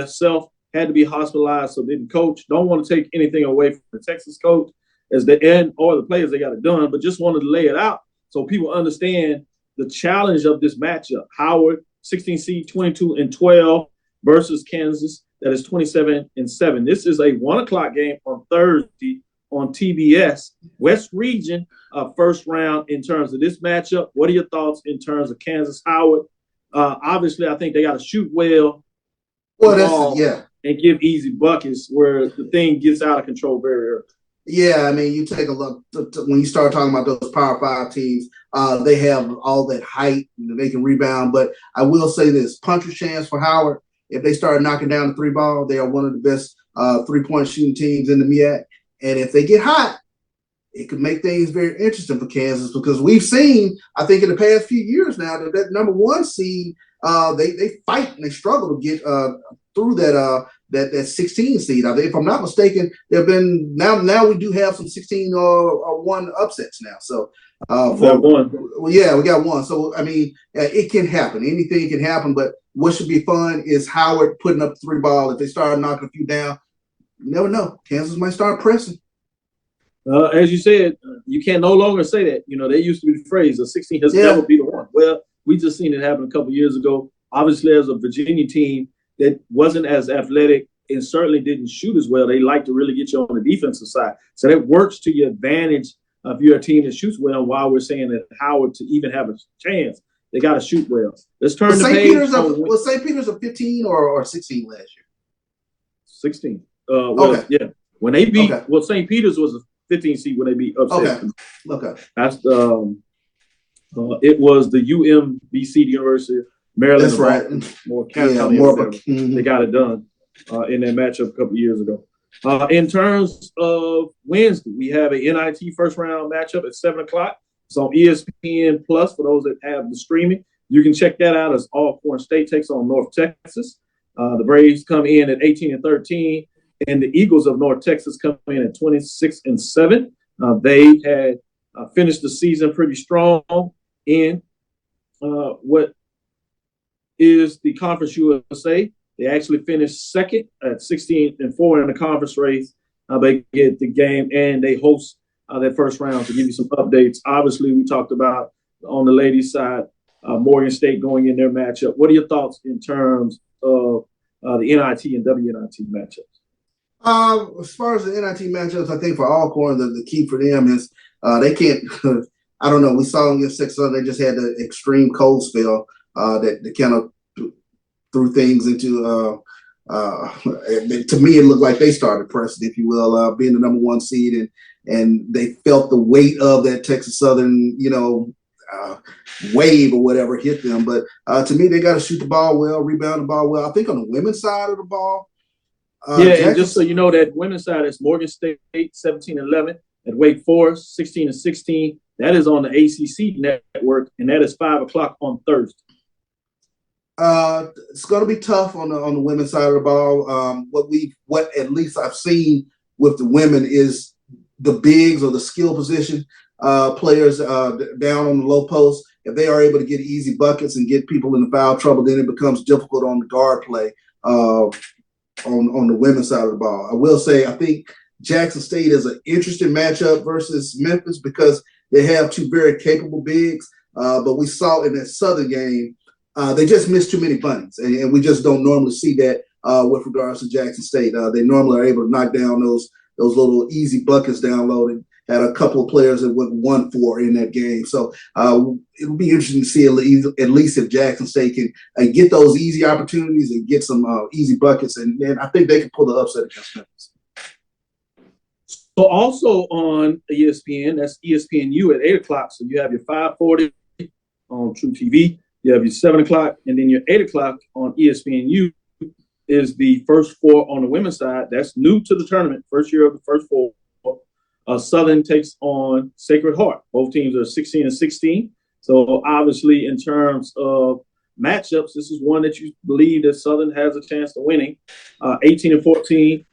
S2: Self had to be hospitalized, so didn't coach. Don't want to take anything away from the Texas coach as the end or the players they got it done, but just wanted to lay it out so people understand the challenge of this matchup. Howard, 16 seed, 22-12 versus Kansas, that is 27-7. This is a 1:00 game on Thursday on TBS. West Region, first round in terms of this matchup. What are your thoughts in terms of Kansas Howard? Obviously, I think they got to shoot well, and give easy buckets where the thing gets out of control very early.
S3: Yeah, I mean, you take a look when you start talking about those Power 5 teams. They have all that height, they can rebound. But I will say this: puncher's chance for Howard. If they start knocking down the three ball, they are one of the best 3-point shooting teams in the MEAC. And if they get hot, it could make things very interesting for Kansas, because we've seen, I think, in the past few years now that number 1 seed, they fight and they struggle to get through that 16 seed. I think, if I'm not mistaken, there have been now we do have some 16 or 1 upsets now. So we got one. So I mean, it can happen. Anything can happen. But what should be fun is Howard putting up the 3 ball. If they start knocking a few down, you never know. Kansas might start pressing.
S2: As you said, you can no longer say that. They used to be the phrase, the 16 has never been the one. Well, we just seen it happen a couple years ago. Obviously, as a Virginia team that wasn't as athletic and certainly didn't shoot as well, they like to really get you on the defensive side. So that works to your advantage if you're a team that shoots well. While we're saying that Howard, to even have a chance, they got to shoot well. Let's turn the page.
S3: Was St. Peter's a 15 or 16 last year?
S2: 16. Yeah. When they beat, St. Peter's was a 15 seed when they beat upset.
S3: Okay.
S2: That's it was the UMBC, the University of Maryland.
S3: That's right.
S2: They got it done in that matchup a couple of years ago. In terms of Wednesday, we have a NIT first round matchup at 7:00. It's on ESPN Plus for those that have the streaming. You can check that out as Alcorn State takes on North Texas. The Braves come in at 18-13, and the Eagles of North Texas come in at 26-7. They had finished the season pretty strong in what is the Conference USA. They actually finished second at 16-4 in the conference race. They get the game and they host that first round. To give you some updates, obviously we talked about on the ladies' side, Morgan State going in their matchup. What are your thoughts in terms of the NIT and WNIT matchups?
S3: As far as the NIT matchups, I think for Alcorn, the key for them is they can't. I don't know. We saw against 6 they just had the extreme cold spell that kind of threw things into. To me, it looked like they started pressing, if you will, being the number 1 seed, and they felt the weight of that Texas Southern, wave or whatever hit them. But to me, they got to shoot the ball well, rebound the ball well. I think on the women's side of the ball.
S2: And just so you know, that women's side is Morgan State 17-11, at Wake Forest 16-16. That is on the ACC network, and that is 5:00 on Thursday.
S3: It's going to be tough on the women's side of the ball. What at least I've seen with the women is the bigs or the skill position players down on the low post. If they are able to get easy buckets and get people in the foul trouble, then it becomes difficult on the guard play on the women's side of the ball. I will say I think Jackson State is an interesting matchup versus Memphis because they have 2 very capable bigs. But we saw in that Southern game, they just missed too many bunnies, and we just don't normally see that with regards to Jackson State. They normally are able to knock down those little easy buckets down low. And had a couple of players that went 1-4 in that game. So it'll be interesting to see at least if Jackson State can get those easy opportunities and get some easy buckets, and I think they can pull the upset against Memphis.
S2: So also on ESPN, that's ESPNU at 8:00. So you have your 5:40 on True TV. You have your 7:00, and then your 8:00 on ESPNU is the first 4 on the women's side. That's new to the tournament, first year of the first 4. Southern takes on Sacred Heart. Both teams are 16-16. So obviously, in terms of matchups, this is one that you believe that Southern has a chance of winning. 18-14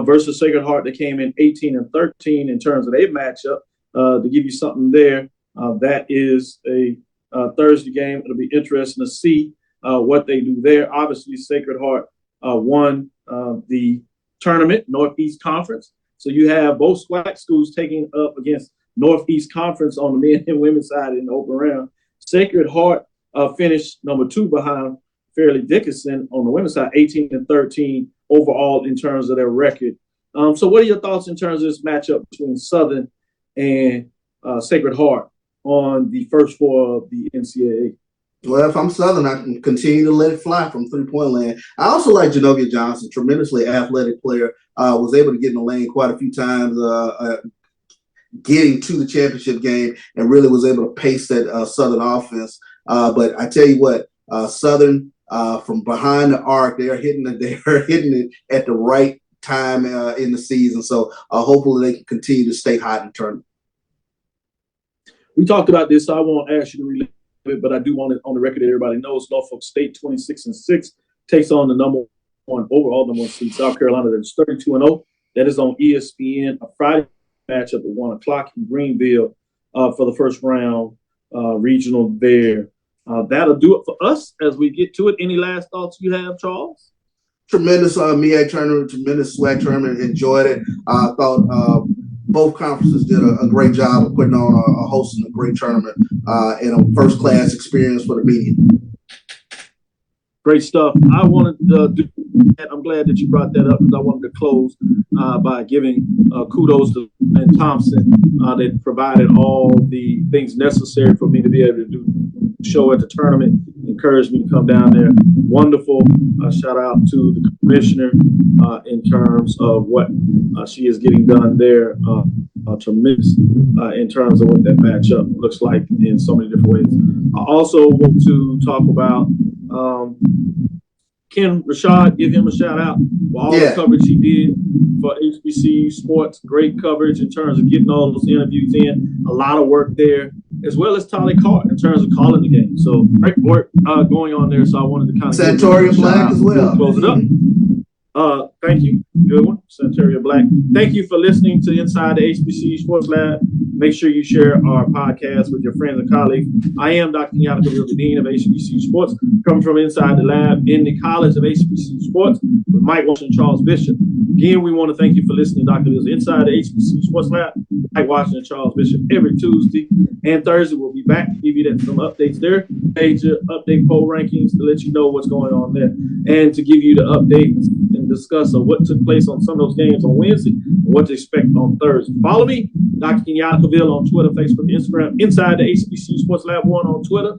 S2: versus Sacred Heart. They came in 18-13 in terms of their matchup. To give you something there, that is a Thursday game. It'll be interesting to see what they do there. Obviously, Sacred Heart won the tournament, Northeast Conference. So you have both SWAC schools taking up against Northeast Conference on the men and women's side in the open round. Sacred Heart finished number 2 behind Fairleigh Dickinson on the women's side, 18-13 overall in terms of their record. So what are your thoughts in terms of this matchup between Southern and Sacred Heart on the first floor of the NCAA?
S3: Well, if I'm Southern, I can continue to let it fly from three-point land. I also like Genovia Johnson, tremendously athletic player. Was able to get in the lane quite a few times, getting to the championship game, and really was able to pace that Southern offense. But I tell you what, Southern from behind the arc, they're hitting it at the right time in the season. So hopefully they can continue to stay hot in the tournament.
S2: We talked about this, so I won't ask you to relive it, but I do want it on the record that everybody knows Norfolk State 26-6 takes on the number one seed South Carolina. That's 32-0. That is on ESPN, a Friday matchup at 1 o'clock in Greenville for the first round regional there. That'll do it for us as we get to it. Any last thoughts you have, Charles?
S3: Tremendous MEAC tournament, tremendous SWAC tournament. Enjoyed it. I thought both conferences did a great job of putting on hosting a great tournament and a first-class experience for the media.
S2: Great stuff. I wanted to do that. I'm glad that you brought that up because I wanted to close by giving kudos to Ben Thompson that provided all the things necessary for me to be able to do the show at the tournament, encouraged me to come down there. Wonderful. Shout out to the commissioner in terms of what she is getting done there. Tremendous in terms of what that matchup looks like in so many different ways. I also want to talk about Ken Rashad, give him a shout out for all the coverage he did for HBCU Sports. Great coverage in terms of getting all those interviews in. A lot of work there, as well as Tolly Cart in terms of calling the game. So great work going on there. So I wanted to kind of
S3: Santoria Black as well.
S2: Close it up. Thank you. Good one. Santeria Black. Thank you for listening to Inside the HBCU Sports Lab. Make sure you share our podcast with your friends and colleagues. I am Dr. Kenyatta Cavil, the Dean of HBCU Sports, coming from inside the lab in the College of HBCU Sports with Mike Washington and Charles Bishop. Again, we want to thank you for listening, Dr. Cavil. Inside the HBCU Sports Lab, Mike Washington and Charles Bishop every Tuesday and Thursday. We'll be back to give you some updates there. Major update poll rankings to let you know what's going on there and to give you the updates and discuss what took place on some of those games on Wednesday and what to expect on Thursday. Follow me, Dr. Kenyatta Cavil, on Twitter, Facebook, Instagram, Inside the HBCU Sports Lab 1 on Twitter,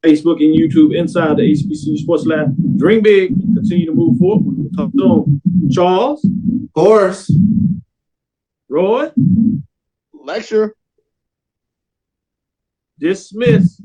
S2: Facebook, and YouTube, Inside the HBCU Sports Lab. Dream big, continue to move forward. We'll talk soon. Charles?
S3: Horace?
S2: Roy?
S1: Lecture.
S2: Dismiss.